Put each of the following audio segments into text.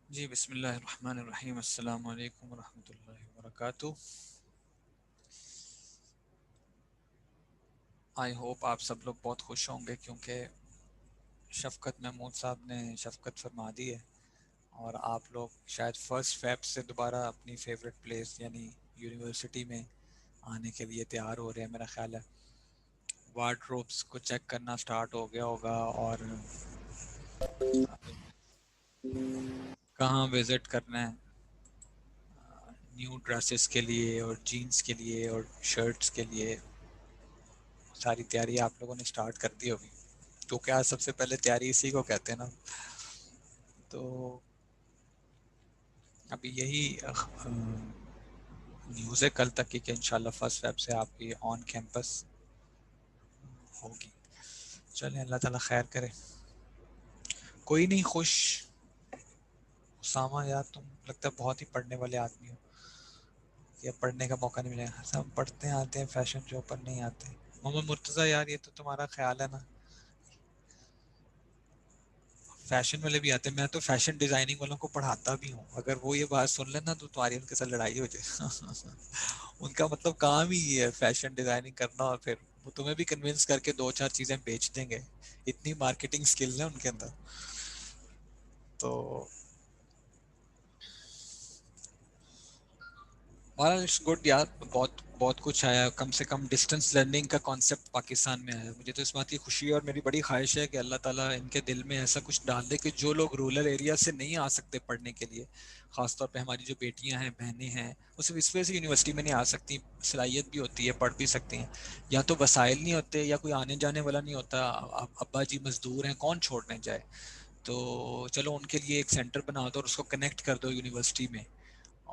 جی بسم اللہ الرحمن الرحیم، السلام علیکم ورحمۃ اللہ وبرکاتہ۔ آئی ہوپ آپ سب لوگ بہت خوش ہوں گے کیونکہ شفقت محمود صاحب نے شفقت فرما دی ہے اور آپ لوگ شاید فرسٹ فیب سے دوبارہ اپنی فیوریٹ پلیس یعنی یونیورسٹی میں آنے کے لیے تیار ہو رہے ہیں۔ میرا خیال ہے وارڈروبس کو چیک کرنا سٹارٹ ہو گیا ہوگا اور کہاں وزٹ کرنا ہے نیو ڈریسز کے لیے اور جینس کے لیے اور شرٹس کے لیے، ساری تیاری آپ لوگوں نے سٹارٹ کر دی ہوگی تو کیا سب سے پہلے تیاری اسی کو کہتے ہیں نا۔ تو ابھی یہی نیوز ہے کل تک کی کہ انشاءاللہ فرسٹ فیب سے آپ کی آن کیمپس ہوگی۔ چلیں اللہ تعالیٰ خیر کرے۔ کوئی نہیں خوش اسامہ، یار تم لگتا ہے بہت ہی پڑھنے والے آدمی ہو، یا پڑھنے کا موقع نہیں ملے گا۔ سب پڑھتے آتے ہیں فیشن شو پر نہیں آتے۔ محمد مرتضیٰ یار یہ تو تمہارا خیال ہے نا، فیشن والے بھی آتے ہیں، میں تو فیشن ڈیزائننگ والوں کو پڑھاتا بھی ہوں، اگر وہ یہ بات سن لینا تو تمہاری ان کے ساتھ لڑائی ہو جائے ان کا مطلب کام ہی یہ ہے فیشن ڈیزائننگ کرنا، اور پھر وہ تمہیں بھی کنونس کر کے دو چار چیزیں بیچ دیں گے، اتنی مارکیٹنگ سکلز ہیں ان کے اندر۔ تو گڈ یار، بہت بہت کچھ آیا، کم سے کم ڈسٹینس لرننگ کا کانسیپٹ پاکستان میں آیا، مجھے تو اس بات کی خوشی ہے اور میری بڑی خواہش ہے کہ اللہ تعالیٰ ان کے دل میں ایسا کچھ ڈال دے کہ جو لوگ رورل ایریا سے نہیں آ سکتے پڑھنے کے لیے، خاص طور پہ ہماری جو بیٹیاں ہیں بہنیں ہیں، وہ صرف اس وجہ سے یونیورسٹی میں نہیں آ سکتی، صلاحیت بھی ہوتی ہے پڑھ بھی سکتی ہیں، یا تو وسائل نہیں ہوتے یا کوئی آنے جانے والا نہیں ہوتا، ابا جی مزدور ہیں کون چھوڑنے جائے، تو چلو ان کے لیے ایک سینٹر بنا دو اور اس کو کنیکٹ کر دو یونیورسٹی میں،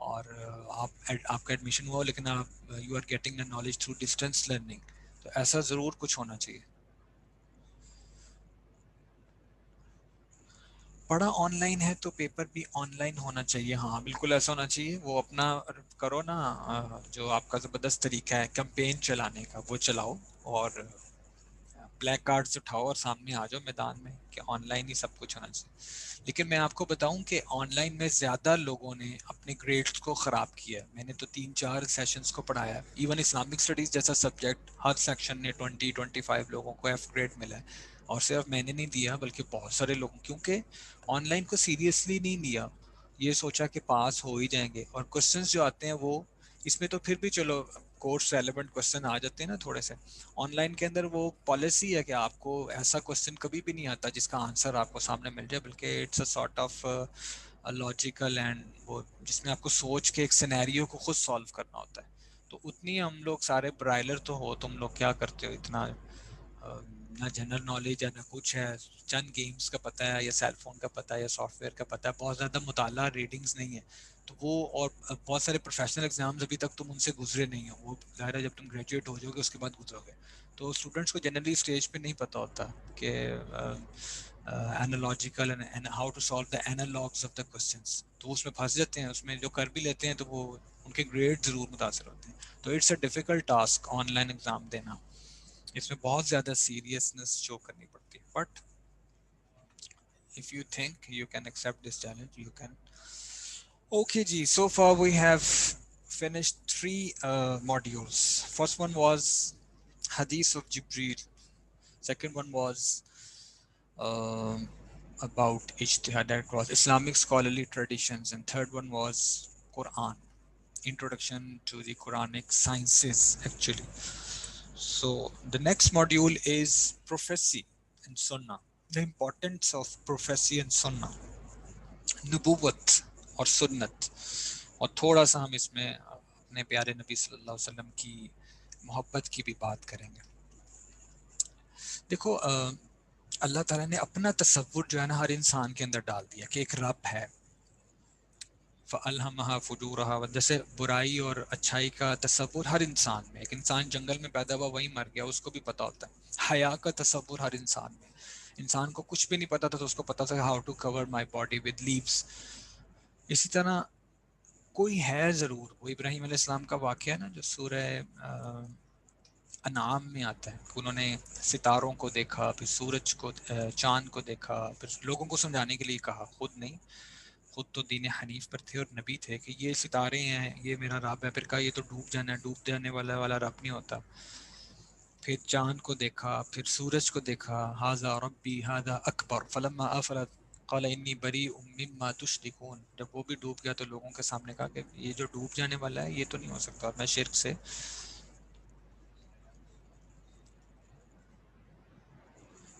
اور آپ کا ایڈمیشن ہوا لیکن آپ you are getting the knowledge through distance learning, تو ایسا ضرور کچھ ہونا چاہیے۔ پڑھا آن لائن ہے تو پیپر بھی آن لائن ہونا چاہیے، ہاں بالکل ایسا ہونا چاہیے۔ وہ اپنا کرو نا، جو آپ کا زبردست طریقہ ہے کمپین چلانے کا وہ چلاؤ، اور بلیک کارڈز اٹھاؤ اور سامنے آ جاؤ میدان میں کہ آن لائن ہی سب کچھ ہونا چاہیے۔ لیکن میں آپ کو بتاؤں کہ آن لائن میں زیادہ لوگوں نے اپنے گریڈز کو خراب کیا ہے، میں نے تو 3-4 سیشنز کو پڑھایا، ایون اسلامک اسٹڈیز جیسا سبجیکٹ ہر سیکشن نے 20-25 لوگوں کو ایف گریڈ ملا ہے، اور صرف میں نے نہیں دیا بلکہ بہت سارے لوگوں، کیونکہ آن لائن کو سیریسلی نہیں لیا، یہ سوچا کہ پاس ہو ہی جائیں گے، اور کوسچنز جو آتے ہیں وہ اس میں تو پھر بھی چلو کورس ریلیونٹ کوسچن آ جاتے ہیں نا تھوڑے سے، آن لائن کے اندر وہ پالیسی ہے کہ آپ کو ایسا کوسچن کبھی بھی نہیں آتا جس کا آنسر آپ کو سامنے مل جائے، بلکہ it's a sort of logical and وہ جس میں آپ کو سوچ کے ایک سینیریو کو خود سالو کرنا ہوتا ہے۔ تو اتنی ہم لوگ سارے برائلر تو ہو، تم لوگ کیا کرتے ہو اتنا نہ جنرل نالج ہے نہ کچھ ہے، چند گیمز کا پتہ ہے یا سیل فون کا پتہ ہے یا سافٹ ویئر کا پتہ ہے، بہت زیادہ مطالعہ ریڈنگز نہیں ہے، تو وہ اور بہت سارے پروفیشنل ایگزامز ابھی تک تم ان سے گزرے نہیں ہو، وہ ظاہر ہے جب تم گریجویٹ ہو جاؤ گے اس کے بعد گزرو گے، تو اسٹوڈنٹس کو جنرلی اسٹیج پہ نہیں پتہ ہوتا کہ analogical and how to solve the analogs of the questions, تو اس میں پھنس جاتے ہیں، اس میں جو کر بھی لیتے ہیں تو وہ ان کے گریڈ ضرور متاثر ہوتے ہیں، تو it's a difficult task online exam دینا، اس میں بہت زیادہ سیریسنس شو کرنی پڑتی ہے، but if you think you can accept this challenge you can. Okay ji, so far we have finished 3 modules. First one was hadith of Jibreel, second one was um, about ijtihad across Islamic scholarly traditions, and third one was Quran, introduction to the Quranic sciences actually. So the next module is prophecy and sunnah, the importance of prophecy and sunnah, نبوت اور سنت، اور تھوڑا سا ہم اس میں اپنے پیارے نبی صلی اللہ علیہ وسلم کی محبت کی بھی بات کریں گے۔ دیکھو اللہ تعالیٰ نے اپنا تصور جو ہے نا ہر انسان کے اندر ڈال دیا کہ ایک رب ہے، فَأَلْهَمَهَا فُجُورَهَا، جیسے برائی اور اچھائی کا تصور ہر انسان میں، ایک انسان جنگل میں پیدا ہوا وہیں مر گیا، اس کو بھی پتا ہوتا ہے، حیا کا تصور ہر انسان میں، انسان کو کچھ بھی نہیں پتا تھا تو اس کو پتا تھا how to cover my body with leaves, اسی طرح کوئی ہے ضرور، وہ ابراہیم علیہ السلام کا واقعہ ہے نا جو سورہ انعام میں آتا ہے کہ انہوں نے ستاروں کو دیکھا، پھر سورج کو چاند کو دیکھا، پھر لوگوں کو سمجھانے کے لیے کہا، خود نہیں، خود تو دین حنیف پر تھے اور نبی تھے کہ یہ ستارے ہیں یہ میرا رب ہے، پھر کہا یہ تو ڈوب جانا ہے، ڈوب جانے والا رب نہیں ہوتا. پھر چاند کو دیکھا، پھر سورج کو دیکھا، ھذا ربی ھذا اکبر فلما افلت قال انی بریء مما تشرکون. جب وہ بھی ڈوب گیا تو لوگوں کے سامنے کہا کہ یہ جو ڈوب جانے والا ہے یہ تو نہیں ہو سکتا، اور میں شرک سے.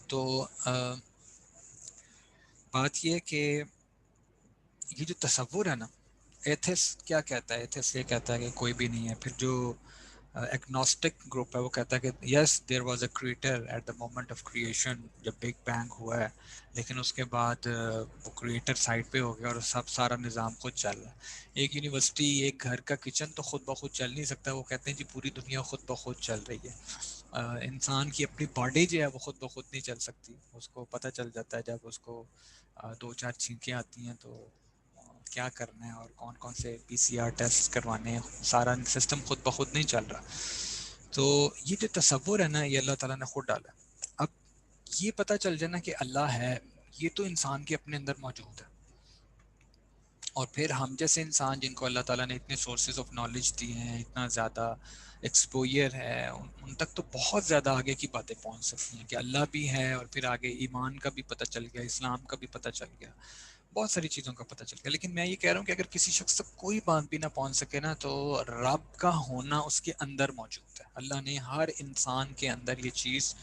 تو بات یہ ہے کہ یہ جو تصور ہے نا، ایتھس کیا کہتا ہے؟ ایتھس یہ کہتا ہے کہ کوئی بھی نہیں ہے. پھر جو ایگنوسٹک گروپ ہے وہ کہتا ہے کہ yes there was a creator at the moment of creation, جب بگ بینگ ہوا ہے، لیکن اس کے بعد وہ کریٹر سائڈ پہ ہو گیا اور سارا نظام خود چل رہا ہے. ایک یونیورسٹی، ایک گھر کا کچن تو خود بخود چل نہیں سکتا، وہ کہتے ہیں جی پوری دنیا خود بخود چل رہی ہے. انسان کی اپنی باڈی جو ہے وہ خود بخود نہیں چل سکتی، اس کو پتہ چل جاتا ہے جب اس کو دو چار چھینکیں آتی ہیں تو کیا کرنا ہے اور کون کون سے پی سی آر ٹیسٹ کروانے ہیں، سارا سسٹم خود بخود نہیں چل رہا. تو یہ جو تصور ہے نا یہ اللہ تعالیٰ نے خود ڈالا. اب یہ پتہ چل جائے نا کہ اللہ ہے، یہ تو انسان کے اپنے اندر موجود ہے. اور پھر ہم جیسے انسان جن کو اللہ تعالیٰ نے اتنے سورسز آف نالج دیے ہیں، اتنا زیادہ ایکسپوئر ہے، ان تک تو بہت زیادہ آگے کی باتیں پہنچ سکتی ہیں کہ اللہ بھی ہے، اور پھر آگے ایمان کا بھی پتہ چل گیا، اسلام کا بھی پتہ چل گیا، بہت ساری چیزوں کا پتہ چل گیا. لیکن میں یہ کہہ رہا ہوں کہ اگر کسی شخص تک کوئی بات بھی نہ پہنچ سکے نا، تو رب کا ہونا اس کے اندر موجود ہے. اللہ نے ہر انسان کے اندر یہ چیز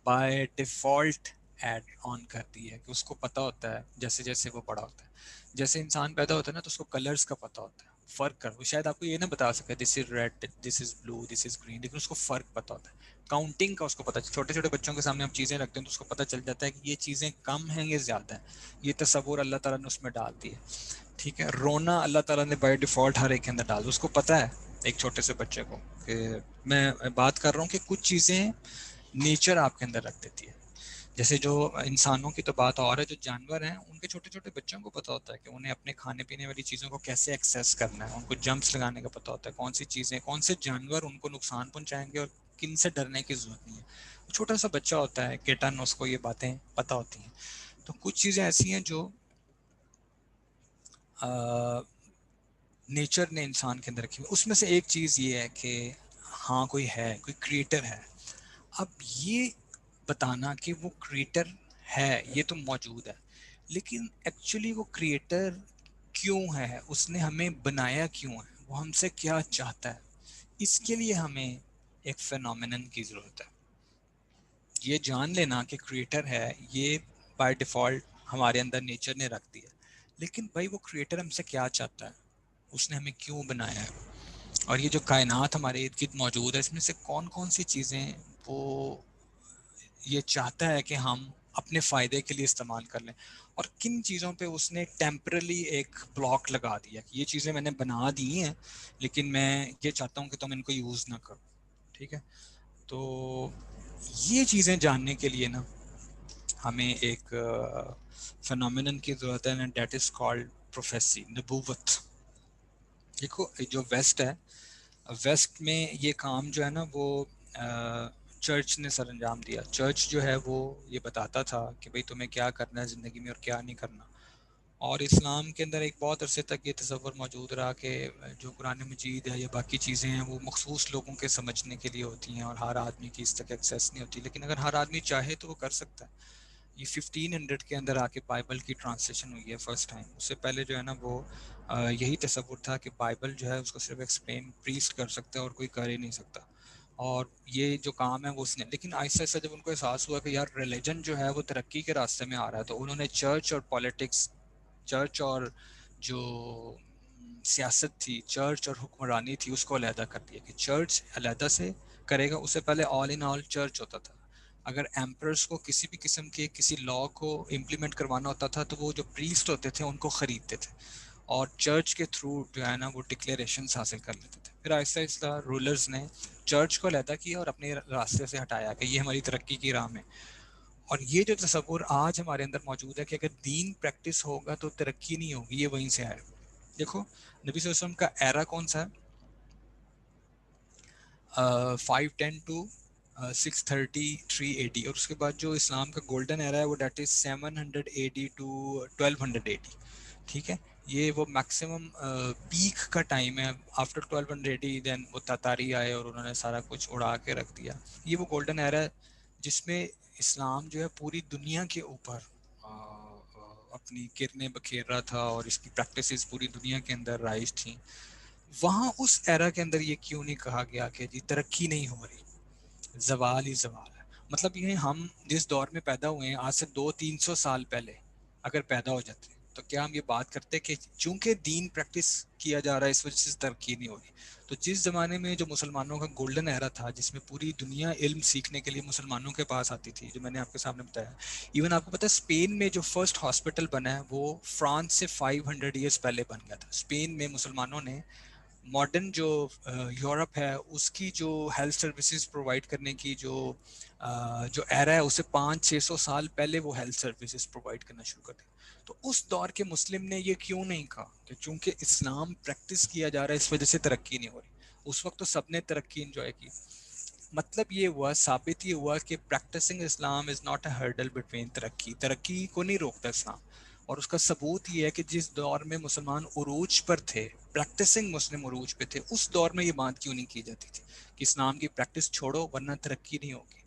بائی ڈیفالٹ ایڈ آن کر دی ہے کہ اس کو پتہ ہوتا ہے جیسے جیسے وہ بڑا ہوتا ہے. جیسے انسان پیدا ہوتا ہے نا تو اس کو کلرز کا پتہ ہوتا ہے، فرق کر، وہ شاید آپ کو یہ نہ بتا سکے دس is read, this is blue, this is green, لیکن اس کو فرق پتہ ہوتا ہے. کاؤنٹنگ کا اس کو پتہ، چھوٹے چھوٹے بچوں کے سامنے ہم چیزیں رکھتے ہیں تو اس کو پتہ چل جاتا ہے کہ یہ چیزیں کم ہیں یہ زیادہ ہیں. یہ تصور اللہ تعالیٰ نے اس میں ڈال دی ہے. ٹھیک ہے، رونا اللہ تعالیٰ نے بائی ڈیفالٹ ہر ایک کے اندر ڈال دی. اس کو پتہ ہے ایک چھوٹے سے بچے کو کہ میں بات کر رہا ہوں کہ کچھ چیزیں نیچر آپ کے اندر رکھ دیتی ہے. جیسے جو انسانوں کی تو بات اور ہے، جو جانور ہیں ان کے چھوٹے چھوٹے بچوں کو پتہ ہوتا ہے کہ انہیں اپنے کھانے پینے والی چیزوں کو کیسے ایکسیس کرنا ہے، ان کو جمپس لگانے کا پتہ ہوتا ہے، کون سی چیزیں، کون سے جانور ان کو نقصان پہنچائیں گے اور کن سے ڈرنے کی ضرورت نہیں ہے. چھوٹا سا بچہ ہوتا ہے کیٹن، اس کو یہ باتیں پتہ ہوتی ہیں. تو کچھ چیزیں ایسی ہیں جو نیچر نے انسان کے اندر رکھی ہوئی. اس میں سے ایک چیز یہ ہے کہ ہاں کوئی ہے، کوئی کریٹر ہے. اب یہ بتانا کہ وہ کریٹر ہے یہ تو موجود ہے، لیکن ایکچولی وہ کریٹر کیوں ہے، اس نے ہمیں بنایا کیوں ہے، وہ ہم سے کیا چاہتا ہے، اس کے لیے ہمیں ایک فینومینن کی ضرورت ہے. یہ جان لینا کہ کریٹر ہے یہ بائی ڈیفالٹ ہمارے اندر نیچر نے رکھ دیا، لیکن بھائی وہ کریٹر ہم سے کیا چاہتا ہے، اس نے ہمیں کیوں بنایا ہے، اور یہ جو کائنات ہمارے ارد گرد موجود ہے اس میں سے کون کون سی چیزیں وہ یہ چاہتا ہے کہ ہم اپنے فائدے کے لیے استعمال کر لیں، اور کن چیزوں پہ اس نے ٹیمپرلی ایک بلاک لگا دیا کہ یہ چیزیں میں نے بنا دی ہیں لیکن میں یہ چاہتا ہوں کہ تم ان کو یوز نہ کرو. ٹھیک ہے، تو یہ چیزیں جاننے کے لیے نا ہمیں ایک فینومینن کی ضرورت ہے، دیٹ از کالڈ پروفیسی، نبوت. دیکھو جو ویسٹ ہے، ویسٹ میں یہ کام جو ہے نا وہ چرچ نے سر انجام دیا. چرچ جو ہے وہ یہ بتاتا تھا کہ بھئی تمہیں کیا کرنا ہے زندگی میں اور کیا نہیں کرنا. اور اسلام کے اندر ایک بہت عرصے تک یہ تصور موجود رہا کہ جو قرآن مجید ہے یا باقی چیزیں ہیں وہ مخصوص لوگوں کے سمجھنے کے لیے ہوتی ہیں اور ہر آدمی کی اس تک ایکسیس نہیں ہوتی. لیکن اگر ہر آدمی چاہے تو وہ کر سکتا ہے. یہ 1500 کے اندر آ کے بائبل کی ٹرانسلیشن ہوئی ہے فرسٹ ٹائم. اس سے پہلے جو ہے نا وہ یہی تصور تھا کہ بائبل جو ہے اس کو صرف ایکسپلین پریسٹ کر سکتا ہے اور کوئی کر ہی نہیں سکتا. اور یہ جو کام ہے وہ اس نے، لیکن آہستہ آہستہ جب ان کو احساس ہوا کہ یار ریلیجن جو ہے وہ ترقی کے راستے میں آ رہا ہے، تو انہوں نے چرچ اور پالیٹکس، چرچ اور جو سیاست تھی، چرچ اور حکمرانی تھی، اس کو علیحدہ کر دیا کہ چرچ علیحدہ سے کرے گا. اس سے پہلے آل ان آل چرچ ہوتا تھا. اگر ایمپررز کو کسی بھی قسم کے کسی لا کو امپلیمنٹ کروانا ہوتا تھا تو وہ جو پریسٹ ہوتے تھے ان کو خریدتے تھے اور چرچ کے تھرو جو ہے نا وہ ڈکلیریشنز حاصل کر لیتے تھے. پھر آہستہ آہستہ رولرز نے چرچ کو علیحدہ کیا اور اپنے راستے سے ہٹایا کہ یہ ہماری ترقی کی راہ میں. اور یہ جو تصور آج ہمارے اندر موجود ہے کہ اگر دین پریکٹس ہوگا تو ترقی نہیں ہوگی، یہ وہیں سے ہے. دیکھو نبی صلی اللہ علیہ وسلم کا ایرا کون سا ہے؟ 510 ٹو 633 اے ڈی، اور اس کے بعد جو اسلام کا گولڈن ایرا ہے وہ that is 700 A D to 1200 A D. ٹھیک ہے، یہ وہ میکسیمم پیک کا ٹائم ہے. آفٹر 1280 دین وہ تاتاری آئے اور انہوں نے سارا کچھ اڑا کے رکھ دیا. یہ وہ گولڈن ایرا ہے جس میں اسلام جو ہے پوری دنیا کے اوپر اپنی کرنیں بکھیر رہا تھا اور اس کی پریکٹسز پوری دنیا کے اندر رائج تھیں. وہاں اس ایرا کے اندر یہ کیوں نہیں کہا گیا کہ جی ترقی نہیں ہو رہی، زوال ہی زوال ہے. مطلب یہ ہم جس دور میں پیدا ہوئے ہیں آج سے 200-300 سال پہلے اگر پیدا ہو جاتے تو کیا ہم یہ بات کرتے کہ چونکہ دین پریکٹس کیا جا رہا ہے اس وجہ سے ترقی نہیں ہو رہی. تو جس زمانے میں جو مسلمانوں کا گولڈن ایرا تھا جس میں پوری دنیا علم سیکھنے کے لیے مسلمانوں کے پاس آتی تھی، جو میں نے آپ کے سامنے بتایا. ایون آپ کو پتا ہے اسپین میں جو فرسٹ ہاسپٹل بنا ہے وہ فرانس سے 500 ایئرس پہلے بن گیا تھا. اسپین میں مسلمانوں نے ماڈرن جو یورپ ہے اس کی جو ہیلتھ سروسز پرووائڈ کرنے کی جو ایرا ہے اسے 500-600 سال پہلے وہ ہیلتھ سروسز پرووائڈ کرنا شروع کر دی. تو اس دور کے مسلم نے یہ کیوں نہیں کہا کہ چونکہ اسلام پریکٹس کیا جا رہا ہے اس وجہ سے ترقی نہیں ہو رہی. اس وقت تو سب نے ترقی انجوائے کی. مطلب یہ ہوا، ثابت یہ ہوا کہ practising Islam is not a hurdle between ترقی کو نہیں روکتا اسلام. اور اس کا ثبوت یہ ہے کہ جس دور میں مسلمان عروج پر تھے، پریکٹسنگ مسلم عروج پہ تھے، اس دور میں یہ بات کیوں نہیں کی جاتی تھی کہ اسلام کی پریکٹس چھوڑو ورنہ ترقی نہیں ہوگی.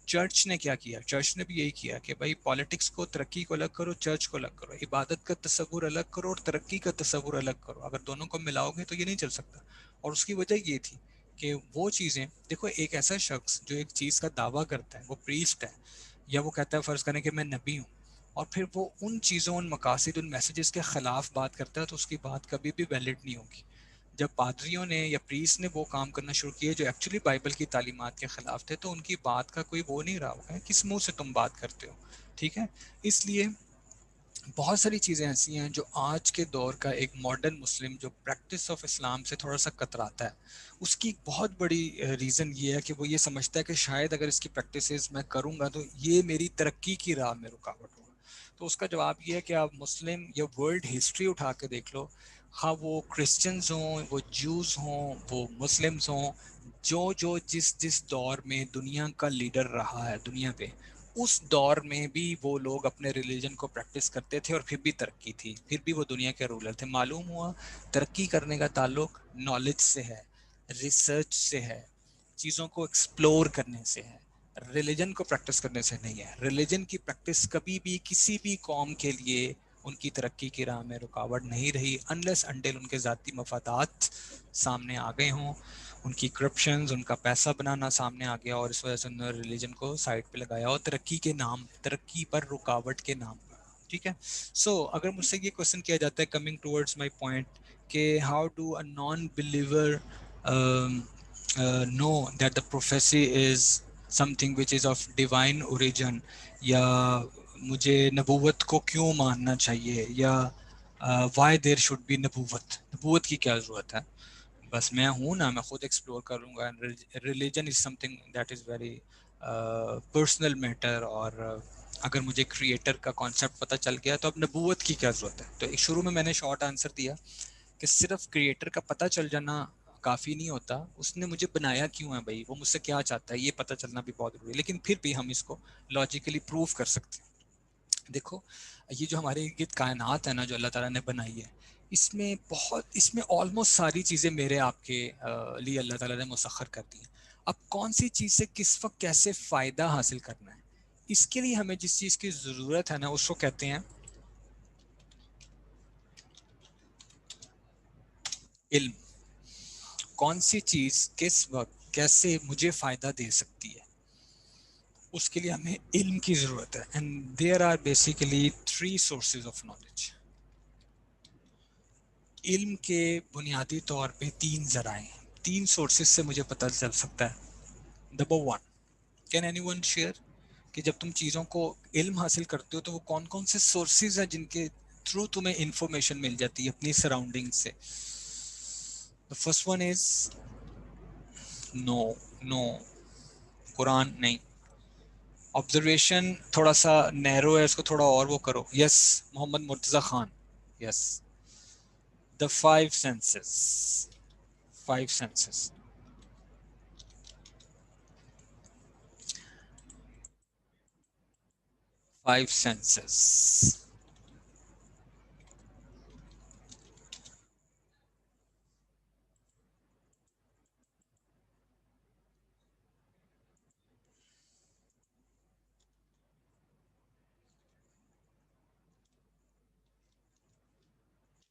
چرچ نے کیا کیا؟ چرچ نے بھی یہی کیا کہ بھائی پالیٹکس کو، ترقی کو الگ کرو، چرچ کو الگ کرو، عبادت کا تصور الگ کرو اور ترقی کا تصور الگ کرو. اگر دونوں کو ملاؤ گے تو یہ نہیں چل سکتا. اور اس کی وجہ یہ تھی کہ وہ چیزیں دیکھو، ایک ایسا شخص جو ایک چیز کا دعویٰ کرتا ہے، وہ پریسٹ ہے یا وہ کہتا ہے فرض کریں کہ میں نبی ہوں، اور پھر وہ ان چیزوں، ان مقاصد، ان میسیجز کے خلاف بات کرتا ہے تو اس کی بات کبھی بھی ویلڈ نہیں ہوگی. جب پادریوں نے یا پریس نے وہ کام کرنا شروع کیے جو ایکچولی بائبل کی تعلیمات کے خلاف تھے تو ان کی بات کا کوئی وہ نہیں رہا ہوگا، کس منہ سے تم بات کرتے ہو. ٹھیک ہے، اس لیے بہت ساری چیزیں ایسی ہیں جو آج کے دور کا ایک ماڈرن مسلم جو پریکٹس آف اسلام سے تھوڑا سا کتراتا ہے. اس کی بہت بڑی ریزن یہ ہے کہ وہ یہ سمجھتا ہے کہ شاید اگر اس کی پریکٹسز میں کروں گا تو یہ میری ترقی کی راہ میں رکاوٹ ہوگا. تو اس کا جواب یہ ہے کہ آپ مسلم یا ورلڈ ہسٹری اٹھا کے دیکھ لو، ہاں وہ کرسچنز ہوں، وہ جوز ہوں، وہ مسلمز ہوں، جو جس دور میں دنیا کا لیڈر رہا ہے دنیا پہ، اس دور میں بھی وہ لوگ اپنے ریلیجن کو پریکٹس کرتے تھے اور پھر بھی ترقی تھی، پھر بھی وہ دنیا کے رولر تھے. معلوم ہوا ترقی کرنے کا تعلق نالج سے ہے، ریسرچ سے ہے، چیزوں کو ایکسپلور کرنے سے ہے، ریلیجن کو پریکٹس کرنے سے نہیں ہے. ریلیجن کی پریکٹس کبھی بھی کسی بھی قوم کے لیے ان کی ترقی کی راہ میں رکاوٹ نہیں رہی انلیس انٹل ان کے ذاتی مفادات سامنے آ گئے ہوں، ان کی کرپشنز، ان کا پیسہ بنانا سامنے آ گیا اور اس وجہ سے انہوں نے ریلیجن کو سائڈ پہ لگایا اور ترقی کے نام، ترقی پر رکاوٹ کے نام پر. ٹھیک ہے، سو اگر مجھ سے یہ کوشچن کیا جاتا ہے کمنگ ٹورڈز مائی پوائنٹ کہ how do a non believer know that the prophecy is something which is of divine origin, یا مجھے نبوت کو کیوں ماننا چاہیے، یا وائی دیر شوڈ بی نبوت، نبوت کی کیا ضرورت ہے، بس میں ہوں نا، میں خود ایکسپلور کروں گا. Religion is something that is very personal matter, اور اگر مجھے کریٹر کا کانسیپٹ پتہ چل گیا تو اب نبوت کی کیا ضرورت ہے. تو ایک شروع میں نے شارٹ آنسر دیا کہ صرف کریٹر کا پتہ چل جانا کافی نہیں ہوتا، اس نے مجھے بنایا کیوں ہے بھائی، وہ مجھ سے کیا چاہتا ہے، یہ پتہ چلنا بھی بہت ضروری ہے. لیکن پھر بھی ہم اس کو لاجیکلی پروف کر سکتے ہیں. دیکھو یہ جو ہمارے ارد کائنات ہے نا جو اللہ تعالیٰ نے بنائی ہے، اس میں آلموسٹ ساری چیزیں میرے آپ کے لیے اللہ تعالیٰ نے مسخر کر دی ہیں. اب کون سی چیز سے کس وقت کیسے فائدہ حاصل کرنا ہے، اس کے لیے ہمیں جس چیز کی ضرورت ہے نا اس کو کہتے ہیں علم. کون سی چیز کس وقت کیسے مجھے فائدہ دے سکتی ہے، اس کے لیے ہمیں علم کی ضرورت ہے. And there are basically three sources of knowledge. علم کے بنیادی طور پہ تین ذرائع ہیں، تین سورسز سے مجھے پتہ چل سکتا ہے. Number one, can any one share کہ جب تم چیزوں کو علم حاصل کرتے ہو تو وہ کون کون سے سورسز ہیں جن کے تھرو تمہیں انفارمیشن مل جاتی ہے اپنی سراؤنڈنگ سے. The first one is نو، نو، قرآن نہیں. آبزرویشن تھوڑا سا نیرو ہے، اس کو تھوڑا اور وہ کرو. Yes, Muhammad Murtaza Khan. Yes, the five senses. Five senses. Five senses.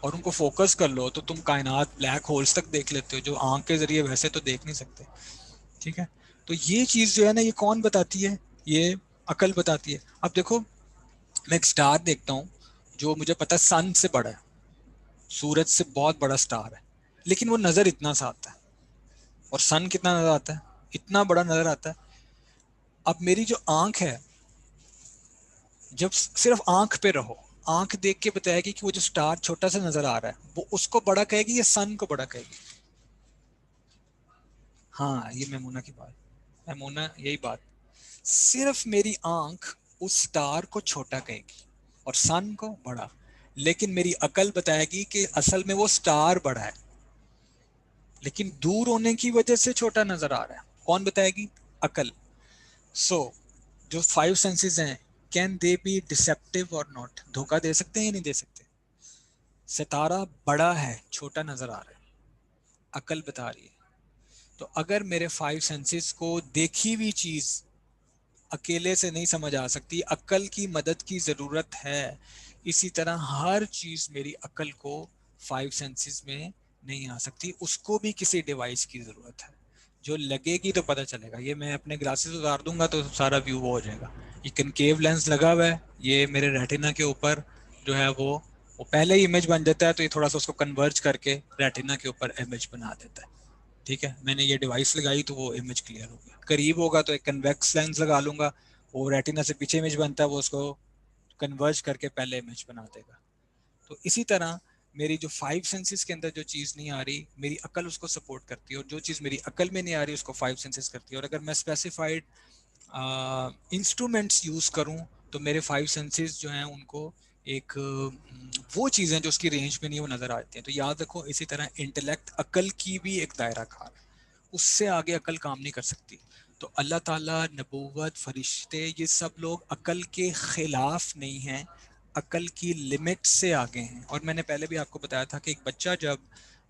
اور ان کو فوکس کر لو تو تم کائنات بلیک ہولز تک دیکھ لیتے ہو جو آنکھ کے ذریعے ویسے تو دیکھ نہیں سکتے. ٹھیک ہے. تو یہ چیز جو ہے نا یہ کون بتاتی ہے؟ یہ عقل بتاتی ہے. اب دیکھو میں ایک سٹار دیکھتا ہوں جو مجھے پتا سن سے بڑا ہے, سورج سے بہت بڑا سٹار ہے, لیکن وہ نظر اتنا سا آتا ہے. اور سن کتنا نظر آتا ہے؟ اتنا بڑا نظر آتا ہے. اب میری جو آنکھ ہے, جب صرف آنکھ پہ رہو, آنکھ دیکھ کے بتائے گی کہ وہ جو سٹار چھوٹا سا نظر آ رہا ہے وہ اس کو بڑا کہے گی یا سن کو بڑا کہے گی؟ ہاں یہ میمونہ کی بات, میمونہ یہی بات, صرف میری آنکھ اس سٹار کو چھوٹا کہے گی اور سن کو بڑا, لیکن میری عقل بتائے گی کہ اصل میں وہ سٹار بڑا ہے لیکن دور ہونے کی وجہ سے چھوٹا نظر آ رہا ہے. کون بتائے گی؟ عقل. سو جو 5 سینسز ہیں, کین دے بی ڈسپٹیو اور ناٹ, دھوکہ دے سکتے ہیں یا نہیں دے سکتے؟ ستارہ بڑا ہے چھوٹا نظر آ رہا ہے, عقل بتا رہی ہے. تو اگر میرے 5 سینسز کو دیکھی ہوئی چیز اکیلے سے نہیں سمجھ آ سکتی, عقل کی مدد کی ضرورت ہے, اسی طرح ہر چیز میری عقل کو 5 سینسز میں نہیں آ سکتی, اس کو بھی کسی ڈیوائس کی ضرورت ہے. جو لگے گی تو پتہ چلے گا. یہ میں اپنے گلاسز اتار دوں گا تو سارا ویو وہ ہو جائے گا. یہ کنکیو لینس لگا ہوا ہے, یہ میرے ریٹینا کے اوپر جو ہے وہ پہلے ہی امیج بن جاتا ہے, تو یہ تھوڑا سا اس کو کنورج کر کے ریٹینا کے اوپر امیج بنا دیتا ہے. ٹھیک ہے, میں نے یہ ڈیوائس لگائی تو وہ امیج کلیئر ہو گیا. قریب ہوگا تو ایک کنویکس لینس لگا لوں گا, وہ ریٹینا سے پیچھے امیج بنتا ہے, وہ اس کو کنورج کر کے پہلے امیج بنا دے گا. تو اسی طرح میری جو 5 سینسز کے اندر جو چیز نہیں آ رہی, میری عقل اس کو سپورٹ کرتی ہے, اور جو چیز میری عقل میں نہیں آ رہی اس کو 5 سینسز کرتی ہے. اور اگر میں اسپیسیفائڈ انسٹرومینٹس یوز کروں تو میرے 5 سینسز جو ہیں ان کو ایک وہ چیزیں جو اس کی رینج میں نہیں وہ نظر آتی ہیں. تو یاد رکھو اسی طرح انٹلیکٹ عقل کی بھی ایک دائرہ کار ہے, اس سے آگے عقل کام نہیں کر سکتی. تو اللہ تعالیٰ, نبوت, فرشتے, یہ سب لوگ عقل کے خلاف نہیں ہیں, عقل کی لمٹ سے آگے ہیں. اور میں نے پہلے بھی آپ کو بتایا تھا کہ ایک بچہ جب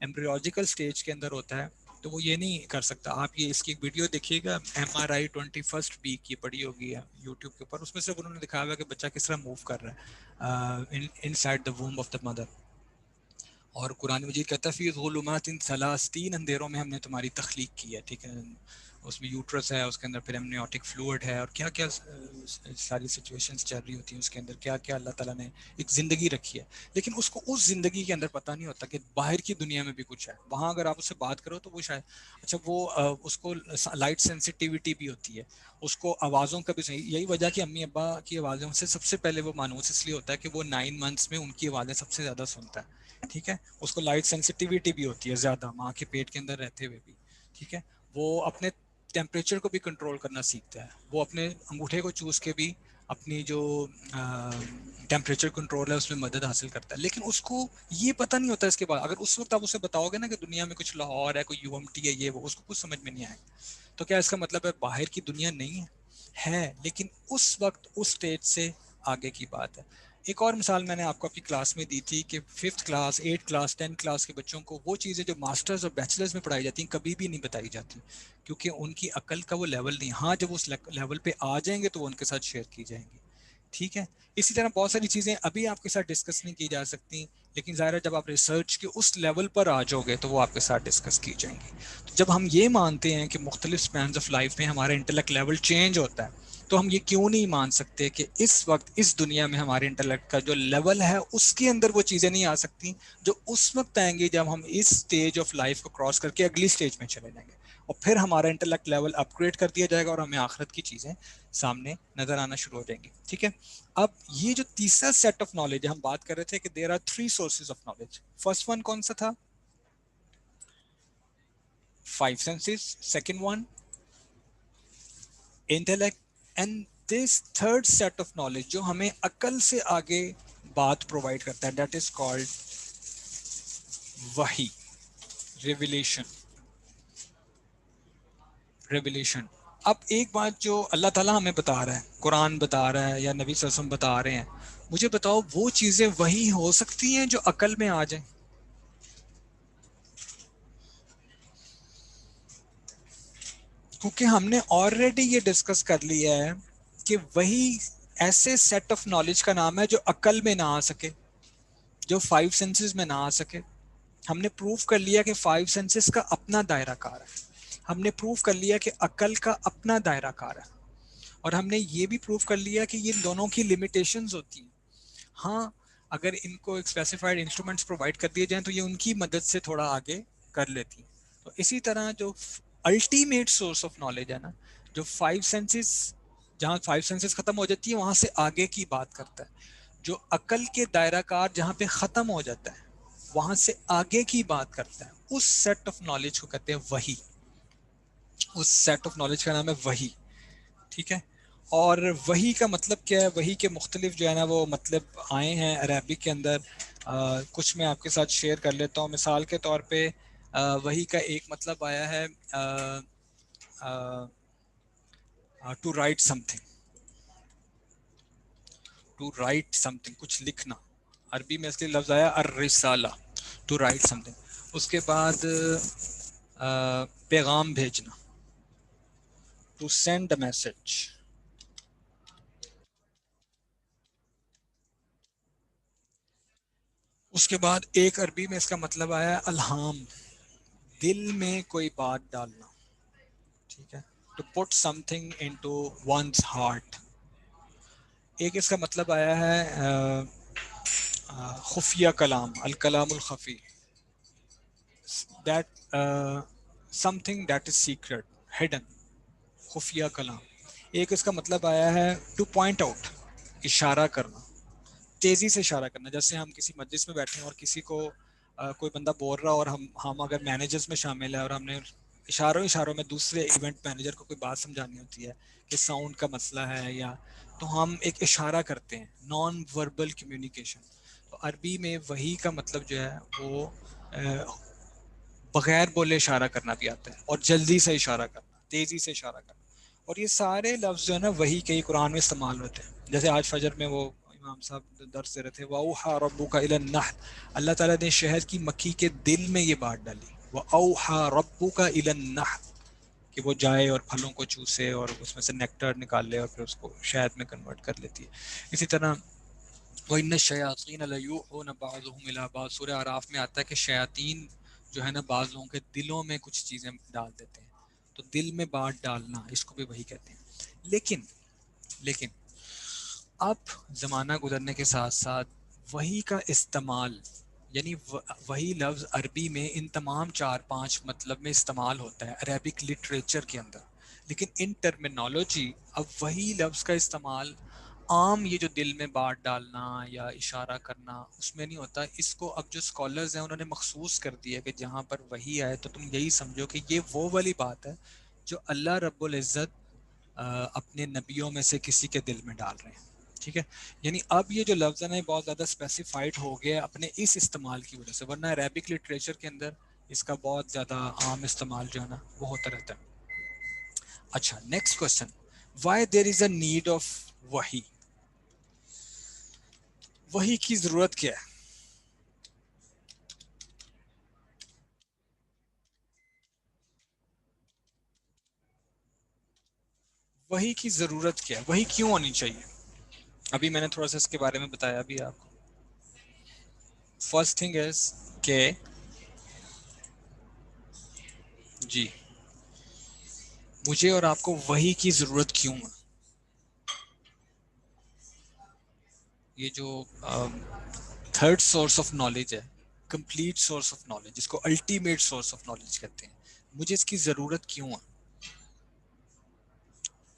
ایمبریولوجیکل سٹیج کے اندر ہوتا ہے تو وہ یہ نہیں کر سکتا. آپ یہ اس کی ایک ویڈیو دیکھیے گا, MRI 21st ویک کی پڑی ہوگی ہے یوٹیوب کے اوپر, اس میں سے انہوں نے دکھایا ہوا ہے کہ بچہ کس طرح موو کر رہا ہے inside the womb of the mother. اور قرآن مجید کہتا ہے فی ظلمات ثلاث, 3 اندھیروں میں ہم نے تمہاری تخلیق کی ہے. ٹھیک ہے, اس میں یوٹرس ہے, اس کے اندر پھر امنیوٹک فلوئڈ ہے, اور کیا کیا ساری سچویشنز چل رہی ہوتی ہیں اس کے اندر, کیا کیا اللہ تعالیٰ نے ایک زندگی رکھی ہے. لیکن اس کو اس زندگی کے اندر پتہ نہیں ہوتا کہ باہر کی دنیا میں بھی کچھ ہے. وہاں اگر آپ اس سے بات کرو تو وہ شاید اچھا وہ اس کو لائٹ سینسٹیوٹی بھی ہوتی ہے, اس کو آوازوں کا بھی صحیح. یہی وجہ کہ امی ابا کی آوازوں سے سب سے پہلے وہ مانوس اس لیے ہوتا ہے کہ وہ 9 منتھس میں ان کی آوازیں سب سے زیادہ سنتا ہے. ٹھیک ہے, اس کو لائٹ سینسٹیوٹی بھی ہوتی ہے زیادہ ماں کے پیٹ کے اندر رہتے ہوئے بھی. ٹھیک ہے, وہ اپنے ٹیمپریچر کو بھی کنٹرول کرنا سیکھتا ہے, وہ اپنے انگوٹھے کو چوس کے بھی اپنی جو ٹیمپریچر کنٹرول ہے اس میں مدد حاصل کرتا ہے. لیکن اس کو یہ پتہ نہیں ہوتا اس کے بعد. اگر اس وقت آپ اسے بتاؤ گے نا کہ دنیا میں کچھ لاہور ہے, کوئی UMT ہے, یہ وہ, اس کو کچھ سمجھ میں نہیں آئے گا. تو کیا اس کا مطلب ہے باہر کی دنیا نہیں ہے؟ لیکن اس وقت اس سٹیج سے آگے کی بات ہے. ایک اور مثال میں نے آپ کو اپنی کلاس میں دی تھی کہ 5th class, 8th class, 10th class کے بچوں کو وہ چیزیں جو ماسٹرز اور بیچلرز میں پڑھائی جاتی ہیں کبھی بھی نہیں بتائی جاتی, کیونکہ ان کی عقل کا وہ لیول نہیں. ہاں جب اس لیول پہ آ جائیں گے تو وہ ان کے ساتھ شیئر کی جائیں گی. ٹھیک ہے, اسی طرح بہت ساری چیزیں ابھی آپ کے ساتھ ڈسکس نہیں کی جا سکتی, لیکن ظاہر ہے جب آپ ریسرچ کے اس لیول پر آ جاؤ گے تو وہ آپ کے ساتھ ڈسکس کی جائیں گی. تو جب ہم یہ مانتے ہیں کہ مختلف سپینز آف لائف میں ہمارا انٹلیکٹ لیول چینج ہوتا ہے, تو ہم یہ کیوں نہیں مان سکتے کہ اس وقت اس دنیا میں ہمارے انٹلیکٹ کا جو لیول ہے اس کے اندر وہ چیزیں نہیں آ سکتی جو اس وقت آئیں گی جب ہم اس سٹیج آف لائف کو کراس کر کے اگلی سٹیج میں چلے جائیں گے, اور پھر ہمارا انٹلیکٹ لیول اپ گریڈ کر دیا جائے گا اور ہمیں آخرت کی چیزیں سامنے نظر آنا شروع ہو جائیں گی. ٹھیک ہے, اب یہ جو تیسرا سیٹ آف نالج ہم بات کر رہے تھے کہ there are 3 sources of knowledge. First one کون سا تھا؟ 5 senses. Second one, intellect. And this third set of knowledge جو ہمیں عقل سے آگے بات پرووائڈ کرتا ہے, that is called وحی, ریویلیشن. ریویلیشن. اب ایک بات جو اللہ تعالیٰ ہمیں بتا رہا ہے, قرآن بتا رہا ہے یا نبی صلی اللہ علیہ وسلم بتا رہے ہیں, مجھے بتاؤ وہ چیزیں وہی ہو سکتی ہیں جو عقل میں آ جائیں؟ کیونکہ ہم نے آلریڈی یہ ڈسکس کر لیا ہے کہ وہی ایسے سیٹ آف نالج کا نام ہے جو عقل میں نہ آ سکے. جو 5 سینسز میں نہ آ سکے. ہم نے پروف کر لیا کہ 5 سینسز کا اپنا دائرہ کار ہے. ہم نے پروف کر لیا کہ عقل کا اپنا دائرہ کار ہے. اور ہم نے یہ بھی پروف کر لیا کہ یہ دونوں کی لمیٹیشنز ہوتی ہیں. ہاں اگر ان کو ایک اسپیسیفائڈ انسٹرومنٹس پرووائڈ کر دیے جائیں تو یہ ان کی مدد سے تھوڑا آگے کر لیتی ہیں. تو اسی طرح جو الٹیمیٹ سورس آف نالج ہے نا، جو 5 سینسز، جہاں 5 سینسز ختم ہو جاتی ہے وہاں سے آگے کی بات کرتا ہے. جو عقل کے دائرہ کار جہاں پہ ختم ہو جاتا ہے وہاں سے آگے کی بات کرتا ہے. اس سیٹ آف نالج کو کہتے ہیں وحی. اس سیٹ آف نالج کا نام ہے وحی. ٹھیک ہے. اور وحی کا مطلب کیا ہے؟ وحی کے مختلف جو ہے نا وہ مطلب آئے ہیں عربک کے اندر. کچھ میں آپ کے ساتھ شیئر کر لیتا ہوں. مثال کے طور پہ وحی کا ایک مطلب آیا ہے to write something. To write something, کچھ لکھنا. عربی میں اس لیے لفظ آیا الرسالہ، ٹو رائٹ سم تھنگ. اس کے بعد پیغام بھیجنا، ٹو سینڈ اے میسج. اس کے بعد ایک عربی میں اس کا مطلب آیا ہے الہام، دل میں کوئی بات ڈالنا. ٹھیک ہے. To put something into one's heart. ایک اس کا مطلب آیا ہے خفیہ کلام، الکلام الخفی. That something that is secret, hidden, خفیہ کلام. ایک اس کا مطلب آیا ہے ٹو پوائنٹ آؤٹ، اشارہ کرنا، تیزی سے اشارہ کرنا. جیسے ہم کسی مجلس میں بیٹھے ہیں اور کسی کو کوئی بندہ بول رہا اور ہم اگر مینیجرز میں شامل ہے اور ہم نے اشاروں میں دوسرے ایونٹ مینیجر کو کوئی بات سمجھانی ہوتی ہے کہ ساؤنڈ کا مسئلہ ہے یا، تو ہم ایک اشارہ کرتے ہیں، نان وربل کمیونیکیشن. تو عربی میں وہی کا مطلب جو ہے وہ بغیر بولے اشارہ کرنا بھی آتا ہے، اور جلدی سے اشارہ کرنا، تیزی سے اشارہ کرنا. اور یہ سارے لفظ جو ہے نا وہی کے قرآن میں استعمال ہوتے ہیں. جیسے آج فجر میں وہ امام صاحب درس دے رہے تھے وَأَوْحَىٰ رَبُّكَ إِلَى النَّحْلِ، اللہ تعالیٰ نے شہد کی مکھی کے دل میں یہ بات ڈالی. وَأَوْحَىٰ رَبُّكَ إِلَى النَّحْلِ، کہ وہ جائے اور پھلوں کو چوسے اور اس میں سے نیکٹر نکال لے اور پھر اس کو شہد میں کنورٹ کر لیتی ہے. اسی طرح وَإِنَّ الشَّيَاطِينَ لَيُوحُونَ بَعْضُهُمْ إِلَىٰ بَعْضٍ، سورہ اعراف میں آتا ہے کہ شیاطین جو ہے نا بعض لوگوں کے دلوں میں کچھ چیزیں ڈال دیتے ہیں. تو دل میں بات ڈالنا اس کو بھی وہی کہتے ہیں. لیکن اب زمانہ گزرنے کے ساتھ ساتھ وہی کا استعمال، یعنی وہی لفظ عربی میں ان تمام 4-5 مطلب میں استعمال ہوتا ہے عربک لٹریچر کے اندر. لیکن ان ٹرمینالوجی اب وہی لفظ کا استعمال عام یہ جو دل میں بات ڈالنا یا اشارہ کرنا اس میں نہیں ہوتا. اس کو اب جو اسکالرز ہیں انہوں نے مخصوص کر دیا کہ جہاں پر وہی آئے تو تم یہی سمجھو کہ یہ وہ والی بات ہے جو اللہ رب العزت اپنے نبیوں میں سے کسی کے دل میں ڈال رہے ہیں. ٹھیک ہے. یعنی اب یہ جو لفظ ہے نا بہت زیادہ اسپیسیفائڈ ہو گیا اپنے اس استعمال کی وجہ سے، ورنہ عربک لٹریچر کے اندر اس کا بہت زیادہ عام استعمال جو ہے نا وہ ہوتا رہتا ہے. اچھا next question, why there is a need of وحی. وحی کی ضرورت کیا ہے؟ وحی کی ضرورت کیا ہے؟ وحی کیوں ہونی چاہیے؟ ابھی میں نے تھوڑا سا اس کے بارے میں بتایا بھی آپ کو. فرسٹ تھنگ از کہ جی مجھے اور آپ کو وحی کی ضرورت کیوں ہے؟ یہ جو تھرڈ سورس آف نالج ہے، کمپلیٹ سورس آف نالج، جس کو الٹیمیٹ سورس آف نالج کہتے ہیں، مجھے اس کی ضرورت کیوں ہے؟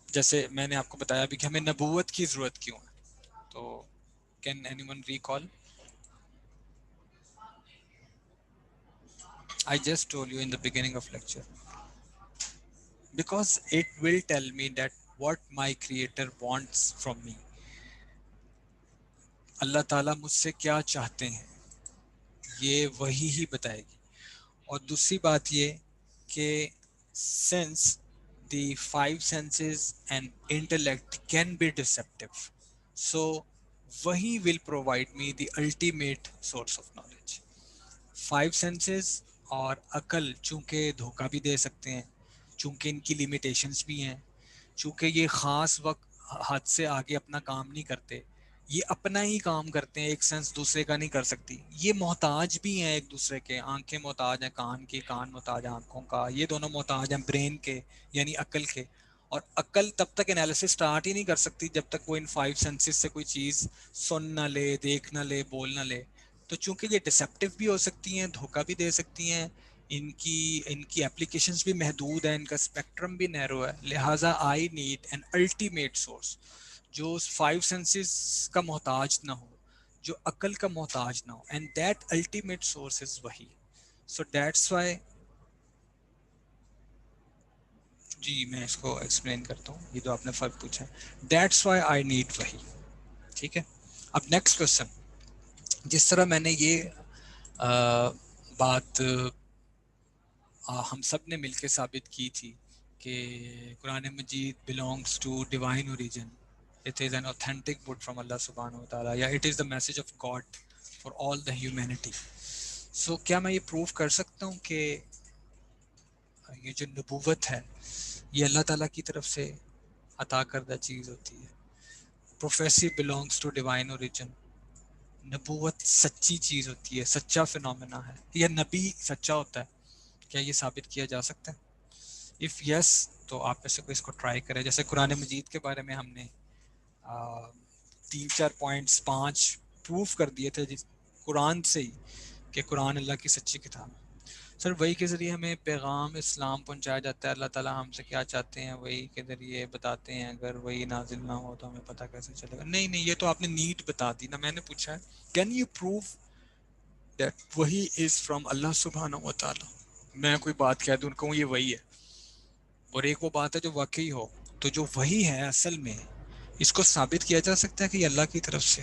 جیسے میں نے آپ کو بتایا بھی کہ ہمیں نبوت کی ضرورت کیوں ہے. تو can any one recall? I just told you in the beginning of lecture. Because it will tell me that what my creator wants from me. اللہ تعالیٰ مجھ سے کیا چاہتے ہیں یہ وہی ہی بتائے گی. اور دوسری بات یہ کہ since the five senses and intellect can be deceptive, so وہی will provide me the ultimate source of knowledge. 5 senses اور عقل چونکہ دھوکہ بھی دے سکتے ہیں، چونکہ ان کی لیمیٹیشنز بھی ہیں، چونکہ یہ خاص وقت حد سے آگے اپنا کام نہیں کرتے، یہ اپنا ہی کام کرتے ہیں، ایک سینس دوسرے کا نہیں کر سکتی. یہ محتاج بھی ہیں ایک دوسرے کے، آنکھیں محتاج ہیں کان کی، کان محتاج ہیں آنکھوں کا، یہ دونوں محتاج ہیں برین کے یعنی عقل کے. اور عقل تب تک انالیسس سٹارٹ ہی نہیں کر سکتی جب تک وہ ان 5 سینسز سے کوئی چیز سن نہ لے، دیکھ نہ لے، بول نہ لے. تو چونکہ یہ ڈسیپٹیو بھی ہو سکتی ہیں، دھوکہ بھی دے سکتی ہیں، ان کی اپلیکیشنز بھی محدود ہیں، ان کا اسپیکٹرم بھی نیرو ہے، لہٰذا I need an ultimate source جو 5 سینسز کا محتاج نہ ہو، جو عقل کا محتاج نہ ہو. And that ultimate source is وہی. So that's why. جی میں اس کو ایکسپلین کرتا ہوں، یہ تو آپ نے فرق پوچھا ہے. دیٹس وائی آئی نیڈ وہی. ٹھیک ہے. اب نیکسٹ کوشچن. جس طرح میں نے یہ بات ہم سب نے مل کے ثابت کی تھی کہ قرآن مجید belongs to divine origin, it is an authentic book from Allah subhanahu wa ta'ala, یا it is the message of God for all the humanity. So کیا میں یہ پروف کر سکتا ہوں کہ یہ جو نبوت ہے یہ اللہ تعالیٰ کی طرف سے عطا کردہ چیز ہوتی ہے؟ Prophecy belongs to divine origin. نبوت سچی چیز ہوتی ہے، سچا فنومینا ہے، یا نبی سچا ہوتا ہے؟ کیا یہ ثابت کیا جا سکتا ہے؟ اف یس تو آپ میں سے کوئی اس کو ٹرائی کرے. جیسے قرآن مجید کے بارے میں ہم نے 3-4 پوائنٹس 5 پروف کر دیے تھے جس قرآن سے ہی کہ قرآن اللہ کی سچی کتاب ہے. سر وہی کے ذریعے ہمیں پیغام اسلام پہنچایا جاتا ہے. اللہ تعالیٰ ہم سے کیا چاہتے ہیں وہی کے ذریعے بتاتے ہیں. اگر وہی نازل نہ ہو تو ہمیں پتہ کیسے چلے گا؟ نہیں نہیں، یہ تو آپ نے نیٹ بتا دی نا. میں نے پوچھا ہے کین یو پروف دیٹ وہی از فرام اللہ سبحانہ و تعالیٰ؟ میں کوئی بات کہہ دوں کہوں یہ وہی ہے، اور ایک وہ بات ہے جو واقعی ہو، تو جو وہی ہے اصل میں اس کو ثابت کیا جا سکتا ہے کہ یہ اللہ کی طرف سے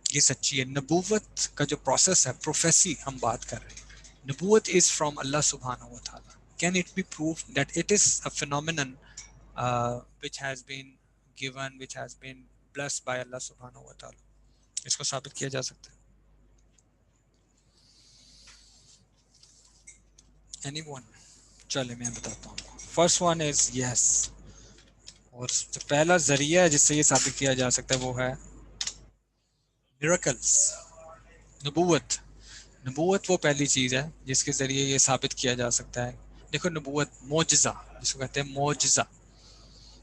یہ سچی ہے. نبوت کا جو پروسیس ہے، پروفیسی ہم بات کر رہے ہیں، نبوت از فرام اللہ سبحانہ و تعالیٰ. Can it be proof that it is a phenomenon which has been given, which has been blessed by اللہ سبحانہ و تعالیٰ؟ اس کو ثابت کیا جا سکتا ہے؟ Any one? چلے میں بتاتا ہوں. فرسٹ ون از یس. اور جو پہلا ذریعہ ہے جس سے یہ ثابت کیا جا سکتا ہے وہ ہے میریکلس. نبوت. نبوت وہ پہلی چیز ہے جس کے ذریعے یہ ثابت کیا جا سکتا ہے. دیکھو نبوت معجزہ جس کو کہتے ہیں معجزہ.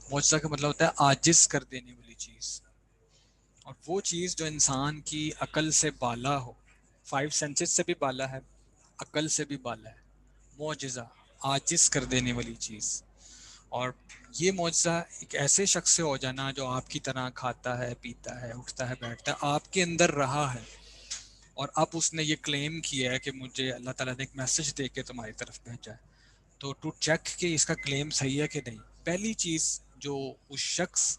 معجزہ کا مطلب ہوتا ہے عاجز کر دینے والی چیز، اور وہ چیز جو انسان کی عقل سے بالا ہو. 5 سینسز سے بھی بالا ہے، عقل سے بھی بالا ہے. معجزہ عاجز کر دینے والی چیز. اور یہ معجزہ ایک ایسے شخص سے ہو جانا جو آپ کی طرح کھاتا ہے، پیتا ہے، اٹھتا ہے، بیٹھتا ہے، آپ کے اندر رہا ہے، اور اب اس نے یہ کلیم کیا ہے کہ مجھے اللہ تعالیٰ نے ایک میسج دے کے تمہاری طرف بھیجا ہے. تو ٹو چیک کہ اس کا کلیم صحیح ہے کہ نہیں، پہلی چیز جو اس شخص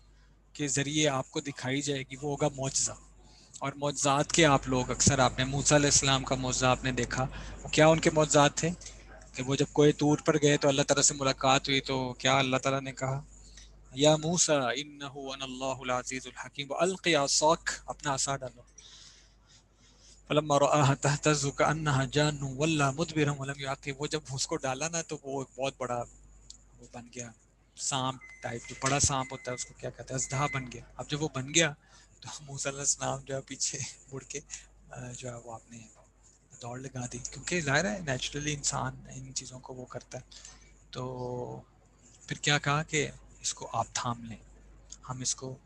کے ذریعے آپ کو دکھائی جائے گی وہ ہوگا معجزہ. اور معجزات کے آپ لوگ اکثر آپ نے موسیٰ علیہ السلام کا معجزہ آپ نے دیکھا، وہ کیا ان کے معجزات تھے کہ وہ جب کوئی طور پر گئے تو اللہ تعالیٰ سے ملاقات ہوئی تو کیا اللہ تعالیٰ نے کہا یا موسیٰ انہ انا اللہ العزیز الحکیم والقی عصاک، اپنا عصا ڈالو. فلما رآها تهتز كأنها جان ولا مدبرا ولم يعقب، وہ جب اس کو ڈالا نا تو وہ ایک بہت بڑا وہ بن گیا سانپ ٹائپ، جو بڑا سانپ ہوتا ہے اس کو کیا کہتے ہیں، اژدہا بن گیا. اب جب وہ بن گیا تو موسیٰ علیہ السلام جو ہے پیچھے مڑ کے جو ہے وہ آپ نے دوڑ لگا دی، کیونکہ ظاہر ہے نیچرلی انسان ان چیزوں کو وہ کرتا ہے. تو پھر کیا کہا کہ اس کو آپ تھام لیں، ہم اس کو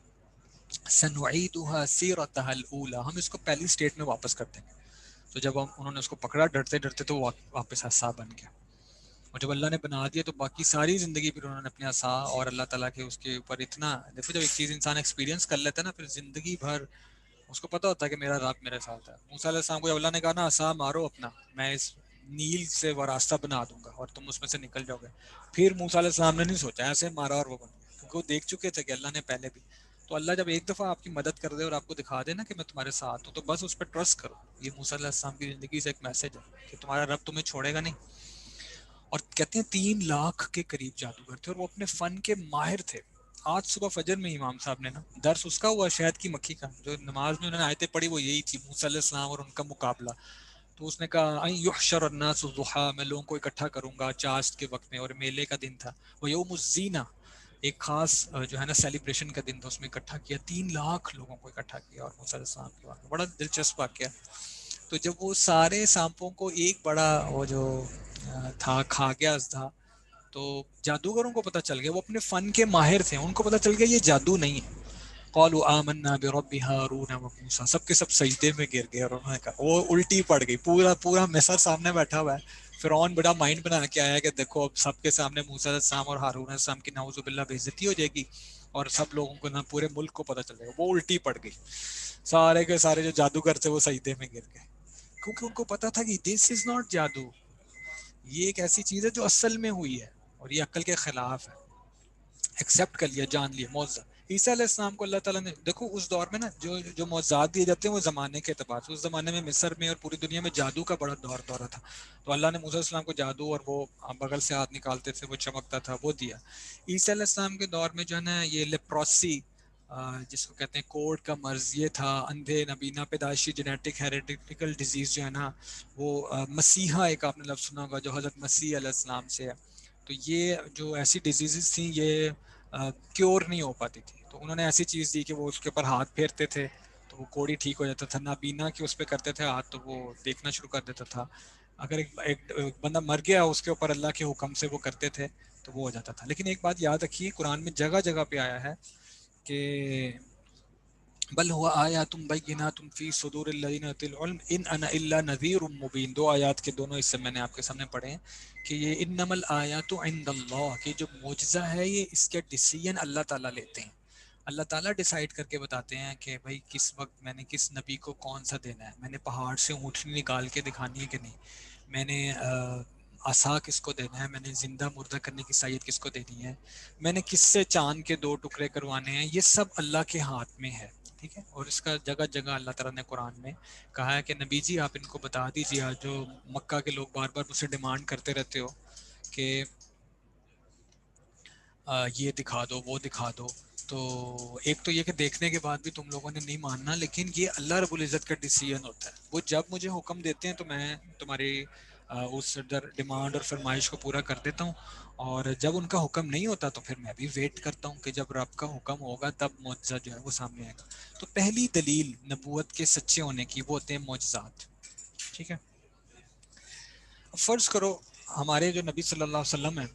سنعیدها سیرتها الاولی، ہم اس کو پہلی سٹیٹ میں واپس کر دیں گے. تو جب انہوں نے اس کو پکڑا ڈرتے ڈرتے تو واپس عصا بن گیا. اور جب اللہ نے بنا دیا تو باقی ساری زندگی پھر انہوں نے اپنے عصا اور اللہ تعالیٰ کے اس کے اوپر اتنا دیکھو، جب ایک چیز انسان ایکسپیرینس کر لیتا ہے نا پھر زندگی بھر اس کو پتہ ہوتا ہے کہ میرا رب میرے ساتھ ہے. موسیٰ علیہ السلام کو جب اللہ نے کہا نا عصا مارو اپنا، میں اس نیل سے وہ راستہ بنا دوں گا اور تم اس میں سے نکل جاؤ گے، پھر موسیٰ علیہ السلام نے نہیں سوچا، ایسے مارا اور وہ بن گیا، کیونکہ وہ دیکھ چکے تھے کہ اللہ نے پہلے بھی. تو اللہ جب ایک دفعہ آپ کی مدد کر دے اور آپ کو دکھا دے نا کہ میں تمہارے ساتھ ہوں تو بس اس پہ ٹرسٹ کرو. یہ موسیٰ علیہ السلام کی زندگی سے ایک میسج ہے کہ تمہارا رب تمہیں چھوڑے گا نہیں. اور کہتے ہیں 3 لاکھ کے قریب جادوگر تھے اور وہ اپنے فن کے ماہر تھے. آج صبح فجر میں امام صاحب نے نا درس اس کا ہوا شہد کی مکھی کا، جو نماز میں انہوں نے آیتیں پڑھی وہ یہی تھی، موسیٰ علیہ السلام اور ان کا مقابلہ. تو اس نے کہا ان یحشر الناس ضحیٰ، میں لوگوں کو اکٹھا کروں گا چاشت کے وقت میں، اور میلے کا دن تھا. وہ یوم الزینہ، ایک خاص جو ہے نا سیلیبریشن کا دن تھا، اس میں اکٹھا کیا 3 لاکھ لوگوں کو اکٹھا کیا، اور موسیٰ علیہ السلام کے بارے میں بڑا دلچسپ واقعہ۔ تو جب وہ سارے سانپوں کو ایک بڑا وہ جو تھا کھا گیا تھا، تو جادوگروں کو پتہ چل گیا، وہ اپنے فن کے ماہر تھے، ان کو پتہ چل گیا یہ جادو نہیں ہے۔ قالوا آمنا برب ہارون و موسیٰ، سب کے سب سجدے میں گر گئے، اور انہوں نے کہا، وہ الٹی پڑ گئی، پورا مصر سامنے بیٹھا ہوا ہے۔ فرعون بڑا مائنڈ بنا کے آیا کہ دیکھو اب سب کے سامنے موسیٰ علیہ السلام اور ہارون علیہ السلام کی نعوذ باللہ بے عزتی ہو جائے گی، اور سب لوگوں کو نہ پورے ملک کو پتہ چل جائے گا۔ وہ الٹی پڑ گئی، سارے کے سارے جو جادوگر تھے وہ سجدے میں گر گئے، کیونکہ ان کو پتا تھا کہ دس از ناٹ جادو، یہ ایک ایسی چیز ہے جو اصل میں ہوئی ہے، اور یہ عقل کے خلاف ہے۔ ایکسیپٹ کر لیا، جان لیا معجزہ۔ عیسیٰ علیہ السلام کو اللہ تعالیٰ نے، دیکھو اس دور میں نا جو معجزات دیے جاتے ہیں وہ زمانے کے اعتبار سے، اس زمانے میں مصر میں اور پوری دنیا میں جادو کا بڑا دورہ تھا، تو اللہ نے موسیٰ علیہ السلام کو جادو، اور وہ بغل سے ہاتھ نکالتے تھے وہ چمکتا تھا، وہ دیا۔ عیسیٰ علیہ السلام کے دور میں جو ہے نا یہ لیپروسی، جس کو کہتے ہیں کوڑ کا مرض، یہ تھا، اندھے نابینا، پیدائشی جینیٹک ہیریڈیٹیکل ڈیزیز جو ہے نا وہ، مسیحا ایک آپ نے لفظ سنا ہوگا جو حضرت مسیح علیہ السلام سے ہے، تو یہ جو ایسی ڈیزیزز تھیں یہ کیور نہیں ہو پاتی تھی، تو انہوں نے ایسی چیز دی کہ وہ اس کے اوپر ہاتھ پھیرتے تھے تو وہ کوڑی ٹھیک ہو جاتا تھا، نابینا کہ اس پہ کرتے تھے ہاتھ تو وہ دیکھنا شروع کر دیتا تھا، اگر ایک بندہ مر گیا اس کے اوپر اللہ کے حکم سے وہ کرتے تھے تو وہ ہو جاتا تھا۔ لیکن ایک بات یاد رکھیے، قرآن میں جگہ جگہ پہ آیا ہے کہ بل ہوا آیات بینات فی صدور الذین اوتوا العلم ان انا الا نذیر مبین، 2 آیات کے دونوں حصے میں نے آپ کے سامنے پڑھے ہیں کہ یہ انما الآیات عند اللہ، کہ جو معجزہ ہے یہ اس کے ڈیسیژن اللہ تعالیٰ لیتے ہیں، اللہ تعالیٰ ڈیسائیڈ کر کے بتاتے ہیں کہ بھائی کس وقت میں نے کس نبی کو کون سا دینا ہے، میں نے پہاڑ سے اونٹنی نکال کے دکھانی ہے کہ نہیں، میں نے عصا کس کو دینا ہے، میں نے زندہ مردہ کرنے کی صلاحیت کس کو دینی ہے، میں نے کس سے چاند کے 2 ٹکڑے کروانے ہیں، یہ سب اللہ کے ہاتھ میں ہے، ٹھیک ہے۔ اور اس کا جگہ جگہ اللہ تعالیٰ نے قرآن میں کہا ہے کہ نبی جی آپ ان کو بتا دیجیے، جو مکہ کے لوگ بار بار مجھ سے ڈیمانڈ کرتے رہتے ہو کہ یہ دکھا دو وہ دکھا دو، تو ایک تو یہ کہ دیکھنے کے بعد بھی تم لوگوں نے نہیں ماننا، لیکن یہ اللہ رب العزت کا ڈیسیژن ہوتا ہے، وہ جب مجھے حکم دیتے ہیں تو میں تمہاری اس ڈیمانڈ اور فرمائش کو پورا کر دیتا ہوں، اور جب ان کا حکم نہیں ہوتا تو پھر میں بھی ویٹ کرتا ہوں کہ جب رب کا حکم ہوگا تب معجزہ جو ہے وہ سامنے آئے گا۔ تو پہلی دلیل نبوت کے سچے ہونے کی وہ ہوتے ہیں معجزات، ٹھیک ہے۔ فرض کرو ہمارے جو نبی صلی اللہ علیہ وسلم ہیں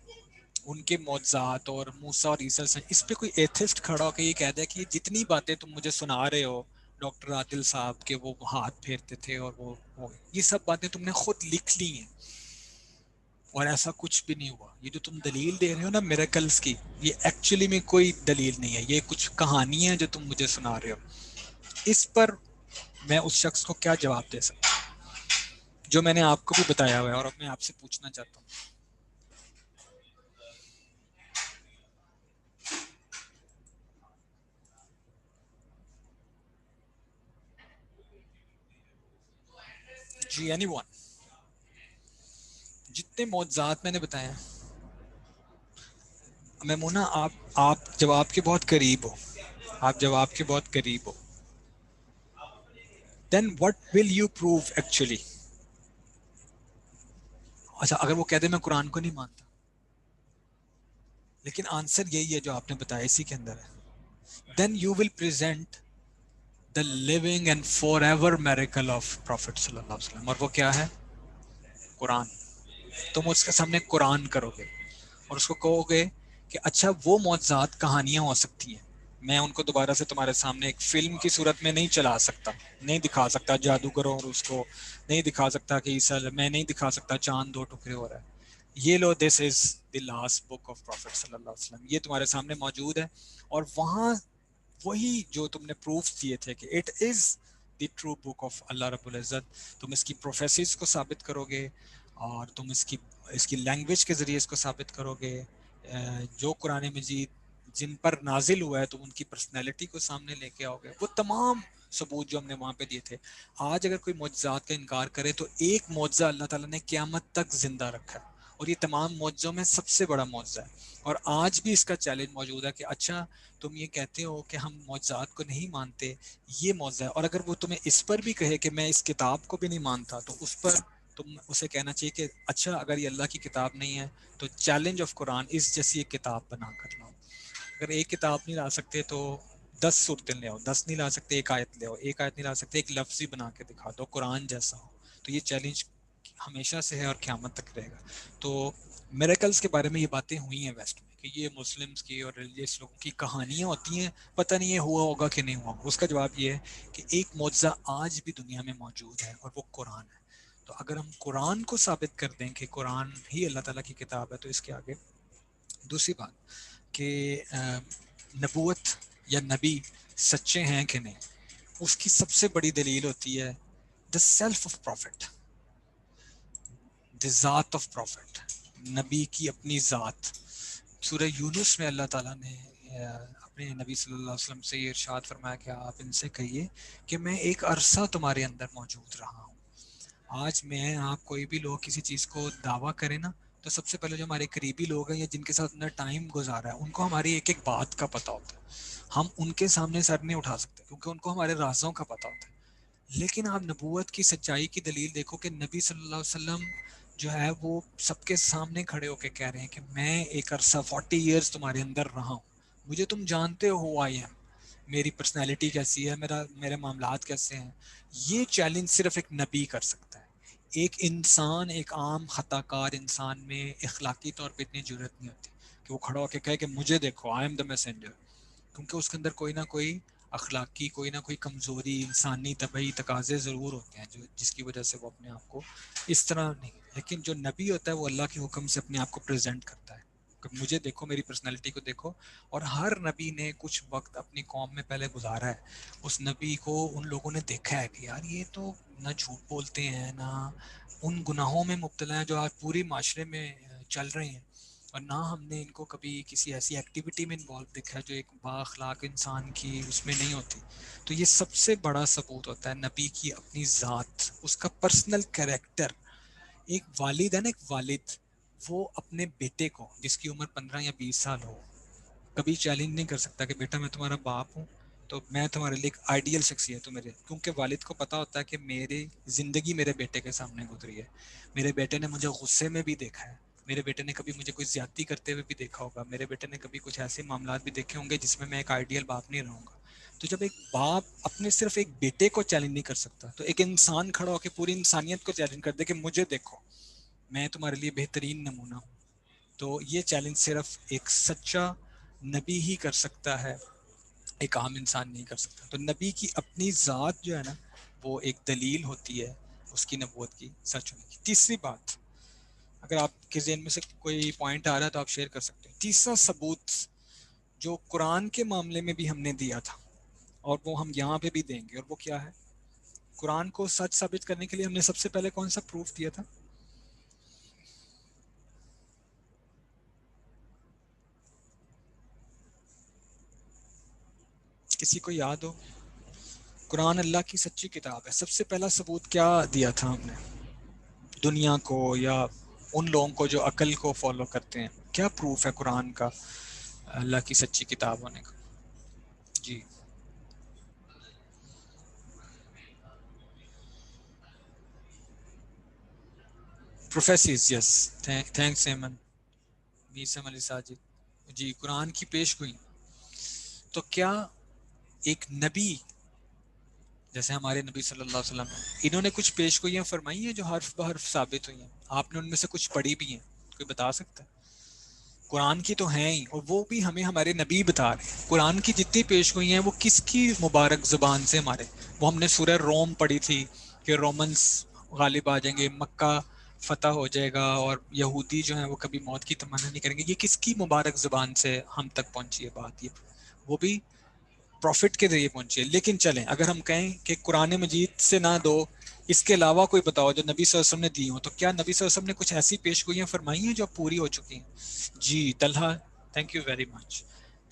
ان کے معجزات اور موسیٰ اور عیسیٰ سے، اس پہ کوئی ایتھسٹ کھڑا ہو کے یہ کہہ دے کہ یہ جتنی باتیں تم مجھے سنا رہے ہو ڈاکٹر عادل صاحب کے، وہ ہاتھ پھیرتے تھے اور وہ یہ سب باتیں تم نے خود لکھ لی ہیں اور ایسا کچھ بھی نہیں ہوا، یہ جو تم دلیل دے رہے ہو نا میریکلز کی، یہ ایکچولی میں کوئی دلیل نہیں ہے، یہ کچھ کہانیاں ہیں جو تم مجھے سنا رہے ہو، اس پر میں اس شخص کو کیا جواب دے سکتا ہوں جو میں نے آپ کو بھی بتایا ہوا ہے، اور اب میں آپ سے پوچھنا چاہتا ہوں۔ جی اینی ون، جتنے معجزات میں نے بتائے ہیں میمونہ، آپ جواب کے بہت قریب ہو، آپ جواب کے بہت قریب ہو، then what will you prove actually? اچھا اگر وہ کہہ دے میں قرآن کو نہیں مانتا، لیکن آنسر یہی ہے جو آپ نے بتایا اسی کے اندر ہے، then you will present the living and forever miracle of prophet صلی اللہ علیہ وسلم، اور وہ کیا ہے؟ قرآن۔ تم اس کے سامنے قرآن کرو گے اور اس کو کہو گے کہ اچھا وہ معجزات کہانیاں ہو سکتی ہیں، میں ان کو دوبارہ سے تمہارے سامنے ایک فلم کی صورت میں نہیں چلا سکتا، نہیں دکھا سکتا جادوگروں اور اس کو نہیں دکھا سکتا کہ عیسیٰ، میں نہیں دکھا سکتا چاند 2 ٹکڑے ہو رہا ہے، یہ لو this is the last book of prophet صلی اللہ علیہ وسلم، یہ تمہارے سامنے موجود ہے، اور وہاں وہی جو تم نے پروف دیے تھے کہ it is the true book of Allah رب العزت، تم اس کی پروفیسیز کو ثابت کرو گے، اور تم اس کی لینگویج کے ذریعے اس کو ثابت کرو گے، جو قرآن مجید جن پر نازل ہوا ہے تم ان کی پرسنالٹی کو سامنے لے کے آؤ گے، وہ تمام ثبوت جو ہم نے وہاں پہ دیے تھے۔ آج اگر کوئی معجزات کا انکار کرے تو ایک معجزہ اللہ تعالیٰ نے قیامت تک زندہ رکھا ہے، اور یہ تمام معجزوں میں سب سے بڑا معجزہ ہے، اور آج بھی اس کا چیلنج موجود ہے کہ اچھا تم یہ کہتے ہو کہ ہم معجزات کو نہیں مانتے، یہ معجزہ ہے، اور اگر وہ تمہیں اس پر بھی کہے کہ میں اس کتاب کو بھی نہیں مانتا تو اس پر تم اسے کہنا چاہیے کہ اچھا اگر یہ اللہ کی کتاب نہیں ہے تو چیلنج آف قرآن اس جیسی ایک کتاب بنا کر لاؤ۔ اگر ایک کتاب نہیں لا سکتے تو 10 صورتیں لے آؤ، 10 نہیں لا سکتے ایک آیت لے آؤ، ایک آیت نہیں لا سکتے ایک لفظ ہی بنا کے دکھا دو قرآن جیسا ہو. تو یہ چیلنج ہمیشہ سے ہے اور قیامت تک رہے گا. تو میریکلز کے بارے میں یہ باتیں ہوئی ہیں ویسٹ میں کہ یہ مسلمز کی اور ریلیجیس لوگوں کی کہانیاں ہوتی ہیں، پتہ نہیں یہ ہوا ہوگا کہ نہیں ہوا ہوگا. اس کا جواب یہ ہے کہ ایک معجزہ آج بھی دنیا میں موجود ہے اور وہ قرآن ہے. تو اگر ہم قرآن کو ثابت کر دیں کہ قرآن ہی اللہ تعالیٰ کی کتاب ہے تو اس کے آگے دوسری بات کہ نبوت یا نبی سچے ہیں کہ نہیں، اس کی سب سے بڑی دلیل ہوتی ہے دا سیلف آف پروفٹ، دا ذات آف پروفٹ، نبی کی اپنی ذات. سورہ یونس میں اللہ تعالیٰ نے اپنے نبی صلی اللہ علیہ وسلم سے یہ ارشاد فرمایا کہ آپ ان سے کہیے کہ میں ایک عرصہ تمہارے اندر موجود رہا ہوں. آج میں آپ کوئی بھی لوگ کسی چیز کو دعویٰ کریں نا تو سب سے پہلے جو ہمارے قریبی لوگ ہیں یا جن کے ساتھ اپنا ٹائم گزارا ہے ان کو ہماری ایک ایک بات کا پتہ ہوتا ہے. ہم ان کے سامنے سر نہیں اٹھا سکتے کیونکہ ان کو ہمارے رازوں کا پتہ ہوتا ہے. لیکن آپ نبوت کی سچائی کی دلیل دیکھو کہ نبی صلی اللہ علیہ وسلم جو ہے وہ سب کے سامنے کھڑے ہو کے کہہ رہے ہیں کہ میں ایک عرصہ 40 ایئرس تمہارے اندر رہا ہوں، مجھے تم جانتے ہو آئی ایم، میری پرسنالٹی کیسی ہے، میرے معاملات کیسے ہیں. یہ چیلنج صرف ایک نبی کر سکتا ہے. ایک انسان، ایک عام خطا کار انسان میں اخلاقی طور پہ اتنی جرت نہیں ہوتی کہ وہ کھڑا ہو کے کہے کہ مجھے دیکھو آئی ایم دا میسنجر، کیونکہ اس کے اندر کوئی نہ کوئی اخلاقی کوئی نہ کوئی کمزوری انسانی طبعی تقاضے ضرور ہوتے ہیں جو جس کی وجہ سے وہ اپنے آپ کو اس طرح نہیں. لیکن جو نبی ہوتا ہے وہ اللہ کے حکم سے اپنے آپ کو پریزنٹ کرتا ہے کہ مجھے دیکھو، میری پرسنالٹی کو دیکھو. اور ہر نبی نے کچھ وقت اپنی قوم میں پہلے گزارا ہے. اس نبی کو ان لوگوں نے دیکھا ہے کہ یار یہ تو نہ جھوٹ بولتے ہیں، نہ ان گناہوں میں مبتلا ہیں جو آج پوری معاشرے میں چل رہے ہیں، اور نہ ہم نے ان کو کبھی کسی ایسی ایکٹیویٹی میں انوالو دیکھا ہے جو ایک با اخلاق انسان کی اس میں نہیں ہوتی. تو یہ سب سے بڑا ثبوت ہوتا ہے نبی کی اپنی ذات، اس کا پرسنل کریکٹر. ایک والد ہے نا، ایک والد وہ اپنے بیٹے کو جس کی عمر 15 یا 20 سال ہو کبھی چیلنج نہیں کر سکتا کہ بیٹا میں تمہارا باپ ہوں تو میں تمہارے لیے ایک آئیڈیل شخصیت ہوں میرے، کیونکہ والد کو پتا ہوتا ہے کہ میری زندگی میرے بیٹے کے سامنے گزری ہے. میرے بیٹے نے مجھے غصے میں بھی دیکھا ہے، میرے بیٹے نے کبھی مجھے کوئی زیادتی کرتے ہوئے بھی دیکھا ہوگا، میرے بیٹے نے کبھی کچھ ایسے معاملات بھی دیکھے ہوں گے جس میں میں ایک آئیڈیل باپ نہیں رہوں گا. تو جب ایک باپ اپنے صرف ایک بیٹے کو چیلنج نہیں کر سکتا تو ایک انسان کھڑا ہو کے پوری انسانیت کو چیلنج کر دے کہ مجھے دیکھو میں تمہارے لیے بہترین نمونہ ہوں. تو یہ چیلنج صرف ایک سچا نبی ہی کر سکتا ہے، ایک عام انسان نہیں کر سکتا. تو نبی کی اپنی ذات جو ہے نا وہ ایک دلیل ہوتی ہے اس کی نبوت کی سچ ہونے کی. تیسری بات، اگر آپ کے ذہن میں سے کوئی پوائنٹ آ رہا ہے تو آپ شیئر کر سکتے ہیں. تیسرا ثبوت جو قرآن کے معاملے میں بھی ہم نے دیا تھا اور وہ ہم یہاں پہ بھی دیں گے، اور وہ کیا ہے؟ قرآن کو سچ ثابت کرنے کے لیے ہم نے سب سے پہلے کون سا پروف دیا تھا؟ کسی کو یاد ہو؟ قرآن اللہ کی سچی کتاب ہے. سب سے پہلا ثبوت کیا دیا تھا ہم نے دنیا کو یا ان لوگوں کو جو عقل کو فالو کرتے ہیں؟ کیا پروف ہے قرآن کا اللہ کی سچی کتاب ہونے کا؟ جی پروفیسیز، یس. تھینکس ایمن، میسم علی ساجد. جی قرآن کی پیش گوئی. تو کیا ایک نبی جیسے ہمارے نبی صلی اللہ علیہ وسلم انہوں نے کچھ پیش گوئیاں فرمائی ہیں جو حرف بحرف ثابت ہوئی ہیں؟ آپ نے ان میں سے کچھ پڑھی بھی ہیں؟ کوئی بتا سکتا ہے؟ قرآن کی تو ہیں ہی، اور وہ بھی ہمیں ہمارے نبی بتا رہے ہیں. قرآن کی جتنی پیش گوئی ہیں وہ کس کی مبارک زبان سے ہمارے؟ وہ ہم نے سورہ روم پڑھی تھی کہ رومنس غالب آ جائیں گے، مکہ فتح ہو جائے گا اور یہودی جو ہیں وہ کبھی موت کی تمنا نہیں کریں گے. یہ کس کی مبارک زبان سے ہم تک پہنچی ہے بات؟ یہ وہ بھی پروفٹ کے ذریعے پہنچی ہے. لیکن چلیں اگر ہم کہیں کہ قرآن مجید سے نہ دو، اس کے علاوہ کوئی بتاؤ جو نبی صلی اللہ علیہ وسلم نے دی ہوں، تو کیا نبی صلی اللہ علیہ وسلم نے کچھ ایسی پیش گوئیاں فرمائی ہیں جو پوری ہو چکی ہیں؟ جی Talha, thank you very much.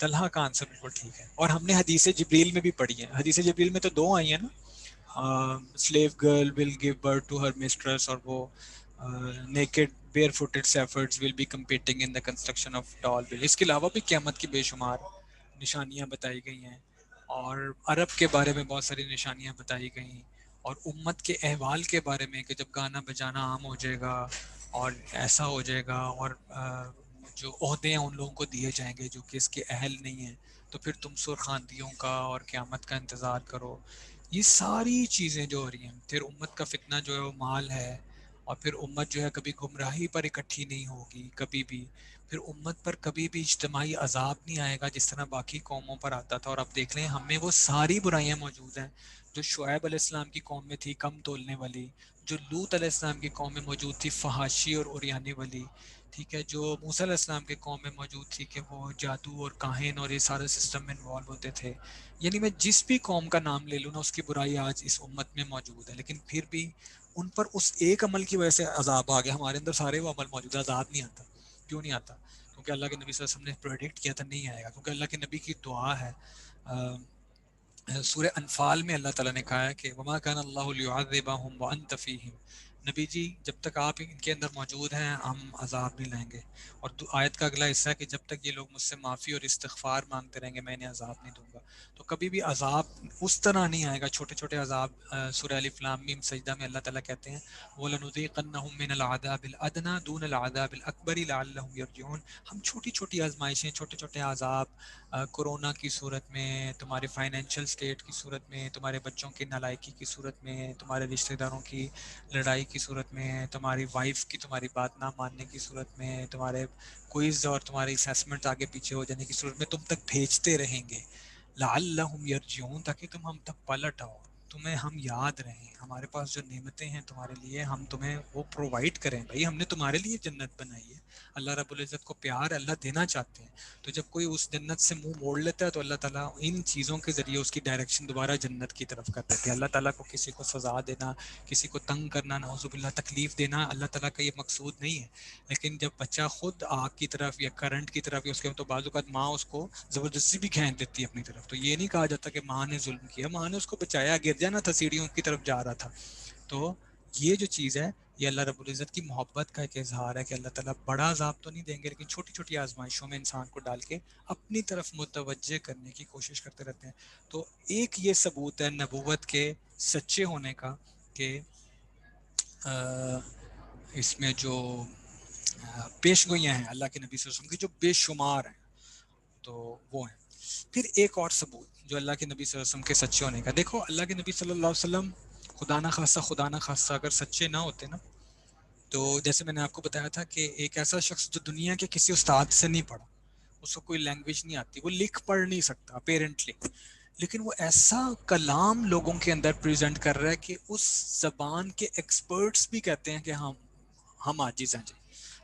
Talha کا آنسر بالکل ٹھیک ہے. اور ہم نے حدیث جبریل میں بھی پڑھی ہے. حدیث جبریل میں تو دو آئی ہیں نا، slave girl will give birth to her mistress, اور وہ naked bare footed shepherds will be competing in the construction of tall بل. اس کے علاوہ بھی قیامت کی بے شمار نشانیاں بتائی گئی ہیں، اور عرب کے بارے میں بہت ساری نشانیاں بتائی گئیں، اور امت کے احوال کے بارے میں کہ جب گانا بجانا عام ہو جائے گا اور ایسا ہو جائے گا، اور جو عہدے ہیں ان لوگوں کو دیے جائیں گے جو کہ اس کے اہل نہیں ہیں، تو پھر تم سرخاندیوں کا اور قیامت کا انتظار کرو. یہ ساری چیزیں جو ہو رہی ہیں، پھر امت کا فتنہ جو ہے وہ مال ہے، اور پھر امت جو ہے کبھی گمراہی پر اکٹھی نہیں ہوگی کبھی بھی، پھر امت پر کبھی بھی اجتماعی عذاب نہیں آئے گا جس طرح باقی قوموں پر آتا تھا. اور اب دیکھ لیں ہم میں وہ ساری برائیاں موجود ہیں جو شعیب علیہ السلام کی قوم میں تھی، کم تولنے والی، جو لوط علیہ السلام کی قوم میں موجود تھی، فحاشی اور اوریانی والی، ٹھیک ہے، جو موسیٰ علیہ السلام کے قوم میں موجود تھی کہ وہ جادو اور کاہن اور یہ سارے سسٹم میں انوالو ہوتے تھے. یعنی میں جس بھی قوم کا نام لے لوں نا، اس کی برائی آج اس امت میں موجود ہے، لیکن پھر بھی ان پر اس ایک عمل کی وجہ سے عذاب آ گیا. ہمارے اندر سارے وہ عمل موجود ہے، عذاب نہیں آتا. کیوں نہیں آتا؟ کیونکہ اللہ کے نبی صلی اللہ علیہ وسلم نے پریڈکٹ کیا تھا نہیں آئے گا، کیونکہ اللہ کے نبی کی دعا ہے. سورہ انفال میں اللہ تعالیٰ نے کہا ہے کہ وما کان اللہ لیعذبہم وانت فیہم، نبی جی جب تک آپ ان کے اندر موجود ہیں ہم عذاب نہیں لائیں گے. اور آیت کا اگلا حصہ ہے کہ جب تک یہ لوگ مجھ سے معافی اور استغفار مانگتے رہیں گے میں انہیں عذاب نہیں دوں گا. تو کبھی بھی عذاب اس طرح نہیں آئے گا، چھوٹے چھوٹے عذاب. سورہ الف لام میم سجدہ میں اللہ تعالیٰ کہتے ہیں وَلَنُذِيقَنَّهُم مِّنَ الْعَذَابِ الْأَدْنَىٰ دُونَ الْعَذَابِ الْأَكْبَرِ لَعَلَّهُمْ يَرْجِعُونَ. ہم چھوٹی چھوٹی آزمائشیں، چھوٹے چھوٹے عذاب، کورونا کی صورت میں، تمہارے فائنینشیل سٹیٹ کی صورت میں، تمہارے بچوں کی نالائکی کی صورت میں، تمہارے رشتہ داروں کی لڑائی کی صورت میں، تمہاری وائف کی تمہاری بات نہ ماننے کی صورت میں، تمہارے کوئز اور تمہاری اسیسمنٹ آگے پیچھے ہو جانے کی صورت میں تم تک بھیجتے رہیں گے. لعلہم یرجعون، تاکہ تم ہم تک پلٹ آؤ، تمہیں ہم یاد رہیں، ہمارے پاس جو نعمتیں ہیں تمہارے لیے ہم تمہیں وہ پرووائڈ کریں. بھائی ہم نے تمہارے لیے جنت بنائی ہے، اللہ رب العزت کو پیار اللہ دینا چاہتے ہیں. تو جب کوئی اس جنت سے منہ موڑ لیتا ہے تو اللہ تعالیٰ ان چیزوں کے ذریعے اس کی ڈائریکشن دوبارہ جنت کی طرف کر دیتے ہیں. اللہ تعالیٰ کو کسی کو سزا دینا، کسی کو تنگ کرنا، نعوذ باللہ تکلیف دینا اللہ تعالیٰ کا یہ مقصود نہیں ہے. لیکن جب بچہ خود آگ کی طرف یا کرنٹ کی طرف یا اس کے تو بعض اوقات ماں اس کو زبردستی بھی کھینچ دیتی ہے اپنی طرف، تو یہ نہیں کہا جاتا کہ ماں نے ظلم کیا، ماں نے اس کو بچایا، گر جانا تھا سیڑھیوں کی طرف جا رہا تھا. تو یہ جو چیز ہے یہ اللہ رب العزت کی محبت کا ایک اظہار ہے کہ اللہ تعالیٰ بڑا عذاب تو نہیں دیں گے، لیکن چھوٹی چھوٹی آزمائشوں میں انسان کو ڈال کے اپنی طرف متوجہ کرنے کی کوشش کرتے رہتے ہیں. تو ایک یہ ثبوت ہے نبوت کے سچے ہونے کا کہ اس میں جو پیش گوئیاں ہیں اللہ کے نبی صلی اللہ علیہ وسلم کی جو بے شمار ہیں تو وہ ہیں. پھر ایک اور ثبوت جو اللہ کے نبی صلی اللہ علیہ وسلم کے سچے ہونے کا، دیکھو اللہ کے نبی صلی اللہ علیہ وسلم خدا نہ خاصہ اگر سچے نہ ہوتے نا، تو جیسے میں نے آپ کو بتایا تھا کہ ایک ایسا شخص جو دنیا کے کسی استاد سے نہیں پڑھا، اس کو کوئی لینگویج نہیں آتی، وہ لکھ پڑھ نہیں سکتا اپیرنٹلی، لیکن وہ ایسا کلام لوگوں کے اندر پریزنٹ کر رہا ہے کہ اس زبان کے ایکسپرٹس بھی کہتے ہیں کہ ہم عاجز ہیں جی.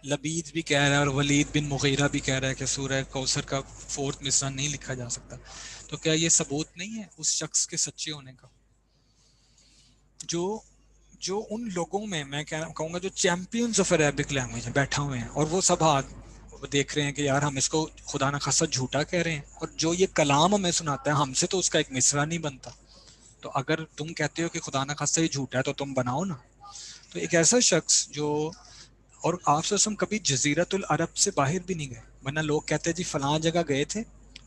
لبید بھی کہہ رہا ہے اور ولید بن مغیرہ بھی کہہ رہا ہے کہ سورہ کوثر کا 4 مصرع نہیں لکھا جا سکتا. تو کیا یہ ثبوت نہیں ہے اس شخص کے سچے ہونے کا؟ جو ان لوگوں میں کہوں گا جو چیمپئنز آف عربک لینگویج ہیں بیٹھا ہوئے ہیں، اور وہ سب وہ دیکھ رہے ہیں کہ یار ہم اس کو خدا نہ خاصہ جھوٹا کہہ رہے ہیں، اور جو یہ کلام ہمیں سناتا ہے ہم سے تو اس کا ایک مصرع نہیں بنتا. تو اگر تم کہتے ہو کہ خدا نہ خاصہ یہ جھوٹا ہے تو تم بناؤ نا. تو ایک ایسا شخص جو، اور آپ سے ہم کبھی جزیرت العرب سے باہر بھی نہیں گئے، ورنہ لوگ کہتے ہیں جی فلاں جگہ گئے تھے،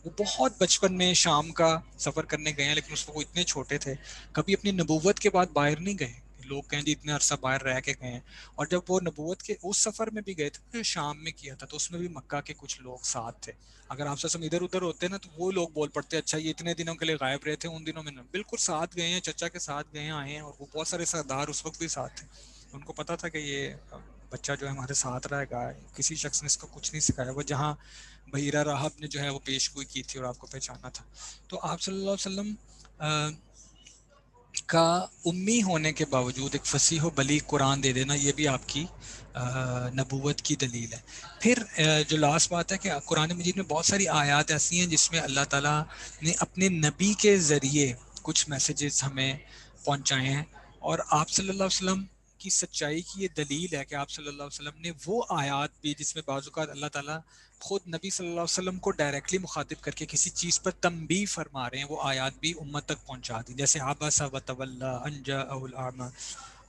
وہ بہت بچپن میں شام کا سفر کرنے گئے ہیں لیکن اس وقت وہ اتنے چھوٹے تھے، کبھی اپنی نبوت کے بعد باہر نہیں گئے. لوگ کہیں جی اتنے عرصہ باہر رہ کے گئے ہیں. اور جب وہ نبوت کے اس سفر میں بھی گئے تھے جو شام میں کیا تھا، تو اس میں بھی مکہ کے کچھ لوگ ساتھ تھے. اگر آپ سے ادھر ادھر ہوتے نا تو وہ لوگ بول پڑتے اچھا یہ اتنے دنوں کے لیے غائب رہے تھے، ان دنوں میں بالکل ساتھ گئے ہیں، چچا کے ساتھ گئے ہیں، آئے ہیں. اور وہ بہت سارے سردار اس وقت بھی ساتھ تھے، ان کو پتا تھا کہ یہ بچہ جو ہے ہمارے ساتھ رہے گا. کسی شخص نے اس کو کچھ نہیں سکھایا، وہ جہاں بحیرہ راہب نے جو ہے وہ پیش گوئی کی تھی اور آپ کو پہچانا تھا. تو آپ صلی اللہ علیہ وسلم کا امی ہونے کے باوجود ایک فصیح و بلیغ قرآن دے دینا، یہ بھی آپ کی نبوت کی دلیل ہے. پھر جو لاسٹ بات ہے کہ قرآن مجید میں بہت ساری آیات ایسی ہیں جس میں اللہ تعالیٰ نے اپنے نبی کے ذریعے کچھ میسیجز ہمیں پہنچائے ہیں، اور آپ صلی اللہ علیہ وسلم کی سچائی کی یہ دلیل ہے کہ آپ صلی اللہ علیہ وسلم نے وہ آیات بھی جس میں بعض اوقات اللہ تعالیٰ خود نبی صلی اللہ علیہ وسلم کو ڈائریکٹلی مخاطب کر کے کسی چیز پر تنبیہ فرما رہے ہیں، وہ آیات بھی امت تک پہنچا دی. جیسے عبس وتولی ان جاءہ الاعمی،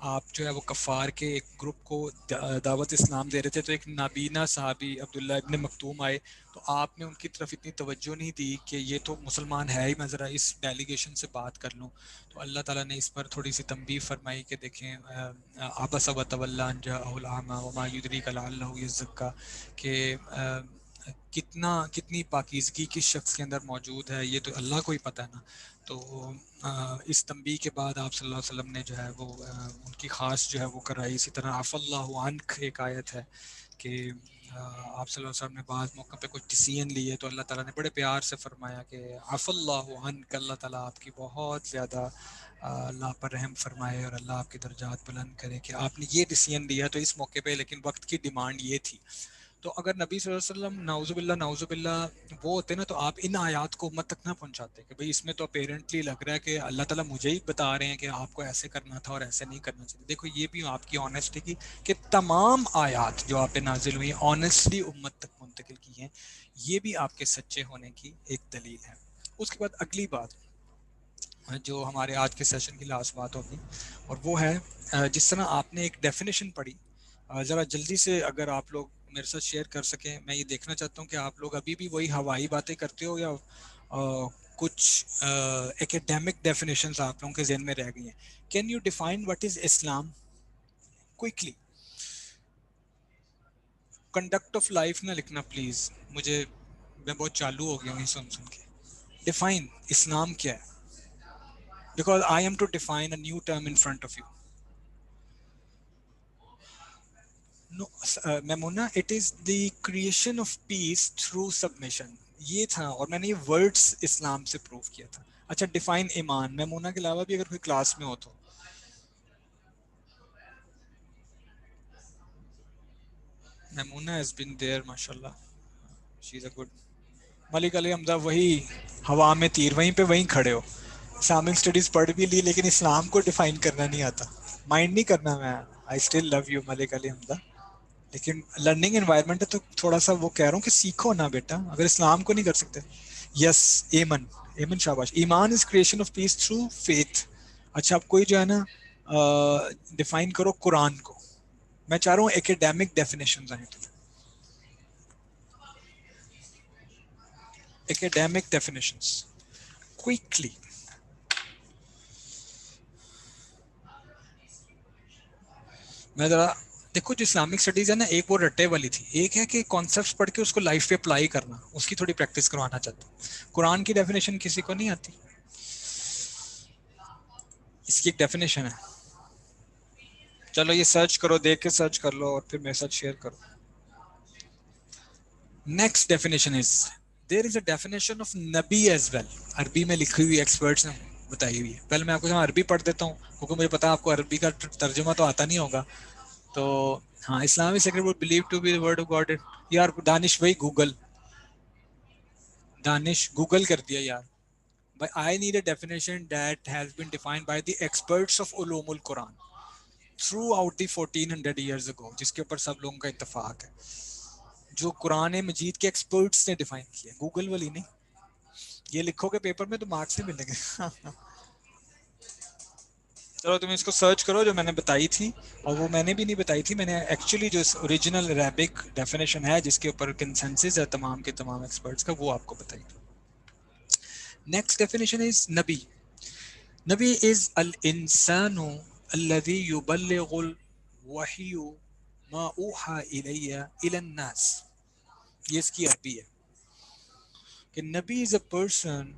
آپ جو ہے وہ کفار کے ایک گروپ کو دعوت اسلام دے رہے تھے، تو ایک نابینا صحابی عبداللہ ابن مکتوم آئے، تو آپ نے ان کی طرف اتنی توجہ نہیں دی کہ یہ تو مسلمان ہے ہی، میں ذرا اس ڈیلیگیشن سے بات کر لوں. تو اللہ تعالیٰ نے اس پر تھوڑی سی تنبیہ فرمائی کہ دیکھیں عبس وتولی ان جاءہ الاعمی وما یدریک لعلہ یزکیٰ، کہ کتنی پاکیزگی کس شخص کے اندر موجود ہے یہ تو اللہ کو ہی پتہ ہے نا. تو اس تنبیہ کے بعد آپ صلی اللہ علیہ وسلم نے جو ہے وہ ان کی خاص جو ہے وہ کرائی. اسی طرح عفا اللہ عنک ایک آیت ہے کہ آپ صلی اللہ علیہ وسلم نے بعض موقع پہ کچھ ڈیسیژن لیے تو اللہ تعالیٰ نے بڑے پیار سے فرمایا کہ عفا اللہ عنک، اللہ تعالیٰ آپ کی بہت زیادہ اللہ پر رحم فرمائے اور اللہ آپ کی درجات بلند کرے کہ آپ نے یہ ڈیسیژن لیا تو اس موقع پہ، لیکن وقت کی ڈیمانڈ یہ تھی. تو اگر نبی صلی اللہ علیہ وسلم نعوذ باللہ وہ ہوتے نا، تو آپ ان آیات کو امت تک نہ پہنچاتے کہ بھئی اس میں تو اپیرنٹلی لگ رہا ہے کہ اللہ تعالیٰ مجھے ہی بتا رہے ہیں کہ آپ کو ایسے کرنا تھا اور ایسے نہیں کرنا چاہیے. دیکھو یہ بھی آپ کی آنیسٹی کی کہ تمام آیات جو آپ پہ نازل ہوئی ہیں آنیسٹلی امت تک منتقل کی ہیں، یہ بھی آپ کے سچے ہونے کی ایک دلیل ہے. اس کے بعد اگلی بات جو ہمارے آج کے سیشن کی لاسٹ بات ہوگی، اور وہ ہے جس طرح آپ نے ایک ڈیفینیشن پڑھی، ذرا جلدی سے اگر آپ لوگ میرے ساتھ شیئر کر سکیں. میں یہ دیکھنا چاہتا ہوں کہ آپ لوگ ابھی بھی وہی ہوائی باتیں کرتے ہو یا کچھ ایکیڈیمک ڈیفینیشنز آپ لوگوں کے ذہن میں رہ گئی ہیں. Can you define what is Islam quickly? Conduct of life نہ لکھنا پلیز، مجھے میں بہت چالو ہو گیا ہوں سن سن کے. ڈیفائن اسلام کیا ہے، because I am to define a new term in front of you. No, Memuna, it is the creation of peace through submission. یہ تھا، اور میں نے یہ ورڈز اسلام سے پروف کیا تھا. اچھا ڈیفائن ایمان، میمونہ کے علاوہ بھی اگر کوئی کلاس میں ہو تو. میمونہ has been there ماشاءاللہ, she is a good. ملک علی حمزہ وہی ہوا میں تیر، وہیں پہ وہیں کھڑے ہو. اسلامک اسٹڈیز پڑھ بھی لی لیکن اسلام کو ڈیفائن کرنا نہیں آتا. مائنڈ نہیں کرنا میں، آئی اسٹل لو یو ملک علی حمزہ، لیکن لرننگ انوائرمنٹ ہے تو تھوڑا سا وہ کہہ رہا ہوں کہ سیکھو نا بیٹا، اگر اسلام کو نہیں کر سکتے. یس ایمن، ایمن شاباش. ایمان is creation of peace through faith. اچھا اب کوئی جو ہے نا ڈیفائن کرو قرآن کو. میں چاہ رہا ہوں ایکیڈیمک ڈیفینیشنز آئیں تو ایکیڈیمک ڈیفینیشنز کوئکلی. میں ذرا دیکھو جو اسلامک اسٹڈیز ہے نا، ایک وہ رٹے والی تھی، ایک ہے کہ کانسیپٹس پڑھ کے اس کو لائف پہ اپلائی کرنا، اس کی تھوڑی پریکٹس کروانا چاہتا ہوں. قرآن کی ڈیفینیشن کسی کو نہیں آتی؟ اس کی ایک ڈیفینیشن ہے، چلو یہ سرچ کرو، دیکھ کے سرچ کر لو اور پھر میرے ساتھ شیئر کرو. Next definition is there is a definition of نبی ایز ویل. عربی میں لکھی ہوئی ایکسپرٹس نے بتائی ہوئی ہے. پہلے میں آپ کو عربی پڑھ دیتا ہوں کیونکہ مجھے پتا آپ کو عربی کا ترجمہ تو آتا نہیں ہوگا. تو ہاں، اسلامی secret believe to be word of God. یار دانش بھائی گوگل، دانش گوگل کر دیا یار. But I need a definition that has been defined by the experts of علوم القرآن throughout the 1400 years ago، جس کے اوپر سب لوگوں کا اتفاق ہے، جو قرآن مجید کے ایکسپرٹس نے ڈیفائن کیا. گوگل والی نہیں، یہ لکھو گے پیپر میں تو مارکس نہیں ملیں گے. چلو تم اس کو سرچ کرو جو میں نے بتائی تھی، اور وہ میں نے بھی نہیں بتائی تھی، میں نے ایکچولی جو اوریجنل عربک ڈیفینیشن ہے جس کے اوپر کنسنسس ہے تمام کے تمام ایکسپرٹس کا، وہ آپ کو بتائی. نیکسٹ ڈیفینیشن از نبی. نبی از الانسان الذي يبلغ الوحی ما اوحى الی الی الناس. یہ اس کی عربی ہے کہ نبی is a person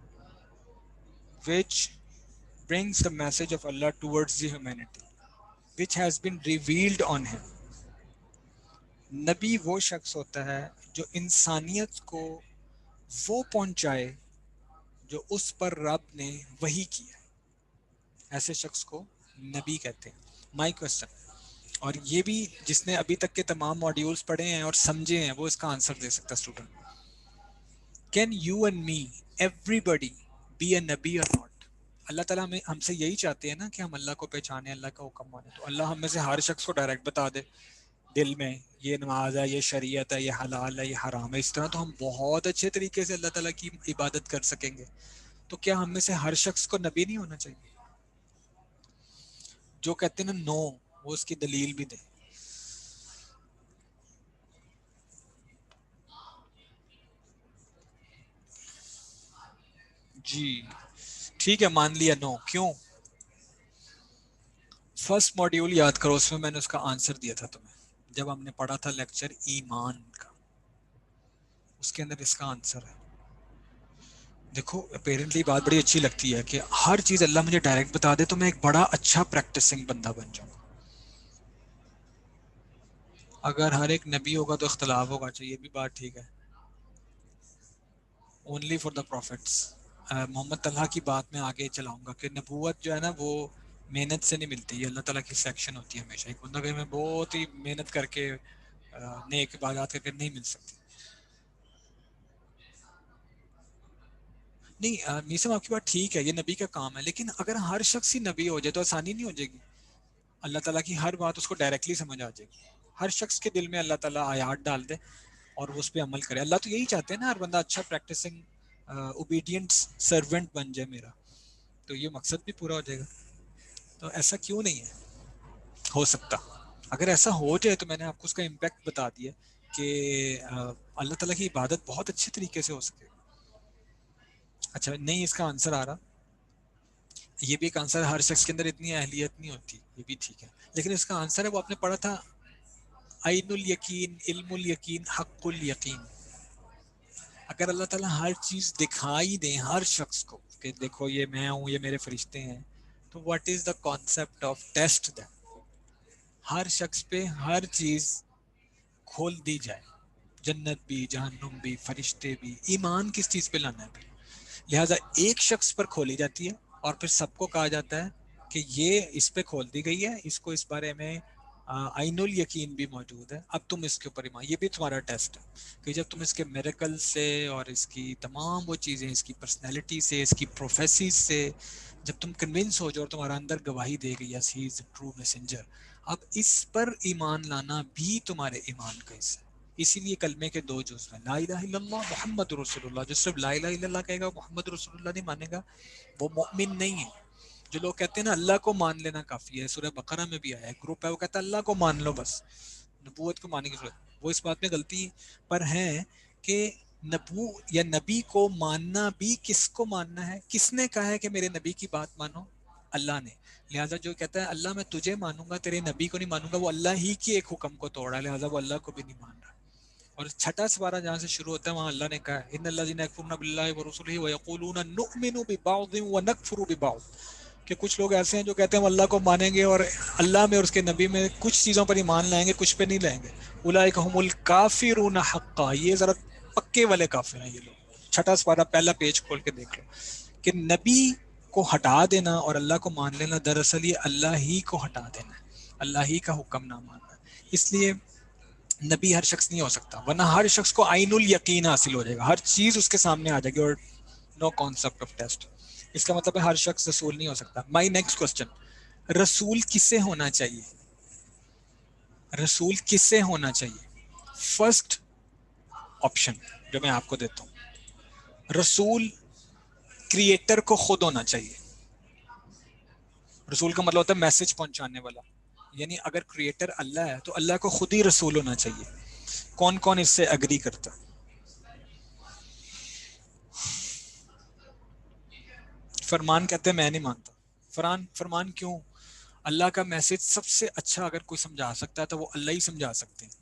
which brings the message of Allah towards the humanity which has been revealed on him. نبی وہ شخص ہوتا ہے جو انسانیت کو وہ پہنچائے جو اس پر رب نے وحی کیا. ایسے شخص کو نبی کہتے ہیں. مائی کوسچن، اور یہ بھی جس نے ابھی تک کے تمام ماڈیولز پڑھے ہیں اور سمجھے ہیں وہ اس کا آنسر دے سکتا ہے. Student, can you and me everybody be a نبی اور ناٹ؟ اللہ تعالیٰ ہم سے یہی چاہتے ہیں نا کہ ہم اللہ کو پہچانیں، اللہ کا حکم مانیں. تو اللہ ہم میں سے ہر شخص کو ڈائریکٹ بتا دے دل میں یہ نماز ہے، یہ شریعت ہے، یہ حلال ہے، یہ حرام ہے. اس طرح تو ہم بہت اچھے طریقے سے اللہ تعالیٰ کی عبادت کر سکیں گے. تو کیا ہم میں سے ہر شخص کو نبی نہیں ہونا چاہیے؟ جو کہتے ہیں نا نو، وہ اس کی دلیل بھی دیں. جی ٹھیک ہے مان لیا نو. کیوں؟ فرسٹ ماڈیول یاد کرو، اس میں میں نے اس کا آنسر دیا تھا تمہیں جب ہم نے پڑھا تھا لیکچر ایمان کا، اس کے اندر اس کا آنسر ہے. دیکھو اپیرنٹلی بات بڑی اچھی لگتی ہے کہ ہر چیز اللہ مجھے ڈائریکٹ بتا دے تو میں ایک بڑا اچھا پریکٹسنگ بندہ بن جاؤں گا. اگر ہر ایک نبی ہوگا تو اختلاف ہوگا. اچھا یہ بھی بات ٹھیک ہے. Only for the prophets. Muhammad Talha کی بات میں آگے چلاؤں گا کہ نبوت جو ہے نا وہ محنت سے نہیں ملتی، یہ اللہ تعالیٰ کی سیکشن ہوتی ہے ہمیشہ. ایک بندہ کہ میں بہت ہی محنت کر کے نیک عبادات کر کے نہیں مل سکتی. نہیں میسم آپ کی بات ٹھیک ہے، یہ نبی کا کام ہے، لیکن اگر ہر شخص ہی نبی ہو جائے تو آسانی نہیں ہو جائے گی؟ اللہ تعالیٰ کی ہر بات اس کو ڈائریکٹلی سمجھ آ جائے گی. ہر شخص کے دل میں اللہ تعالیٰ آیات ڈال دے اور وہ اس پہ عمل کرے. اللہ تو یہی چاہتے ہیں نا ہر بندہ اچھا پریکٹسنگ اوبیڈینٹ سرونٹ بن جائے میرا، تو یہ مقصد بھی پورا ہو جائے گا. تو ایسا کیوں نہیں ہے ہو سکتا؟ اگر ایسا ہو جائے تو میں نے آپ کو اس کا امپیکٹ بتا دیا کہ اللہ تعالیٰ کی عبادت بہت اچھے طریقے سے ہو سکے. اچھا نہیں اس کا آنسر آ رہا، یہ بھی ایک آنسر. ہر شخص کے اندر اتنی اہلیت نہیں ہوتی، یہ بھی ٹھیک ہے، لیکن اس کا آنسر ہے وہ آپ نے پڑھا تھا عین الیقین، علم الیقین، حق الیقین. اگر اللہ تعالیٰ ہر چیز دکھائی دیں ہر شخص کو کہ دیکھو یہ میں ہوں، یہ میرے فرشتے ہیں، تو what is the concept of test that? ہر شخص پہ ہر چیز کھول دی جائے، جنت بھی، جہنم بھی، فرشتے بھی. ایمان کس چیز پہ لانا ہے؟ لہٰذا ایک شخص پر کھولی جاتی ہے اور پھر سب کو کہا جاتا ہے کہ یہ اس پہ کھول دی گئی ہے، اس کو اس بارے میں عین الیقین بھی موجود ہے، اب تم اس کے اوپر ایمان. یہ بھی تمہارا ٹیسٹ ہے کہ جب تم اس کے میریکل سے اور اس کی تمام وہ چیزیں، اس کی پرسنالٹی سے، اس کی پروفیسیز سے جب تم کنونس ہو جاؤ اور تمہارا اندر گواہی دے گئی یس ہی از اے ٹرو میسنجر، اب اس پر ایمان لانا بھی تمہارے ایمان کا حصہ ہے. اسی لیے کلمے کے دو جز ہیں، لا الہ الا اللہ محمد رسول اللہ. جو صرف لا الہ الا اللہ کہے گا محمد رسول اللہ نہیں مانے گا وہ مؤمن نہیں ہے. جو لوگ کہتے ہیں نا اللہ کو مان لینا کافی ہے، سورہ بقرہ میں بھی آیا ہے، گروپ ہے وہ کہتا ہے اللہ کو مان لو بس، نبوت کو ماننے کی ضرورت. وہ اس بات میں غلطی پر ہے کہ نبو یا نبی کو ماننا بھی کس کو ماننا ہے؟ کس نے کہا ہے کہ میرے نبی کی بات مانو؟ اللہ نے. لہٰذا جو کہتا ہے اللہ میں تجھے مانوں گا تیرے نبی کو نہیں مانوں گا، وہ اللہ ہی کی ایک حکم کو توڑا ہے، لہٰذا وہ اللہ کو بھی نہیں مان رہا. اور چھٹا سپارہ جہاں سے شروع ہوتا ہے وہاں اللہ نے کہا ہے ان الذین یکفرون باللہ ورسلہ ویقولون نؤمن ببعض ونکفر ببعض، کہ کچھ لوگ ایسے ہیں جو کہتے ہیں ہم اللہ کو مانیں گے اور اللہ میں اور اس کے نبی میں کچھ چیزوں پر ایمان لائیں گے، کچھ پہ نہیں لائیں گے. اولئک هم الکافرون حقا، یہ ذرا پکے والے کافر ہیں یہ لوگ. چھٹا سپارہ پہلا پیج کھول کے دیکھ لو کہ نبی کو ہٹا دینا اور اللہ کو مان لینا دراصل یہ اللہ ہی کو ہٹا دینا ہے، اللہ ہی کا حکم نہ ماننا. اس لیے نبی ہر شخص نہیں ہو سکتا، ورنہ ہر شخص کو عین الیقین حاصل ہو جائے گا، ہر چیز اس کے سامنے آ جائے گی اور نو کانسیپٹ آف ٹیسٹ. اس کا مطلب ہے ہر شخص رسول نہیں ہو سکتا. مائی نیکسٹ کوسچن، رسول کس سے ہونا چاہیے؟ رسول کس سے ہونا چاہیے؟ فرسٹ آپشن جو میں آپ کو دیتا ہوں، رسول کریٹر کو خود ہونا چاہیے. رسول کا مطلب ہوتا ہے میسج پہنچانے والا، یعنی اگر کریٹر اللہ ہے تو اللہ کو خود ہی رسول ہونا چاہیے. کون کون اس سے اگری کرتا؟ فرمان کہتے ہیں میں نہیں مانتا. فرمان کیوں؟ اللہ کا میسج سب سے اچھا اگر کوئی سمجھا سکتا ہے تو وہ اللہ ہی سمجھا سکتے ہیں.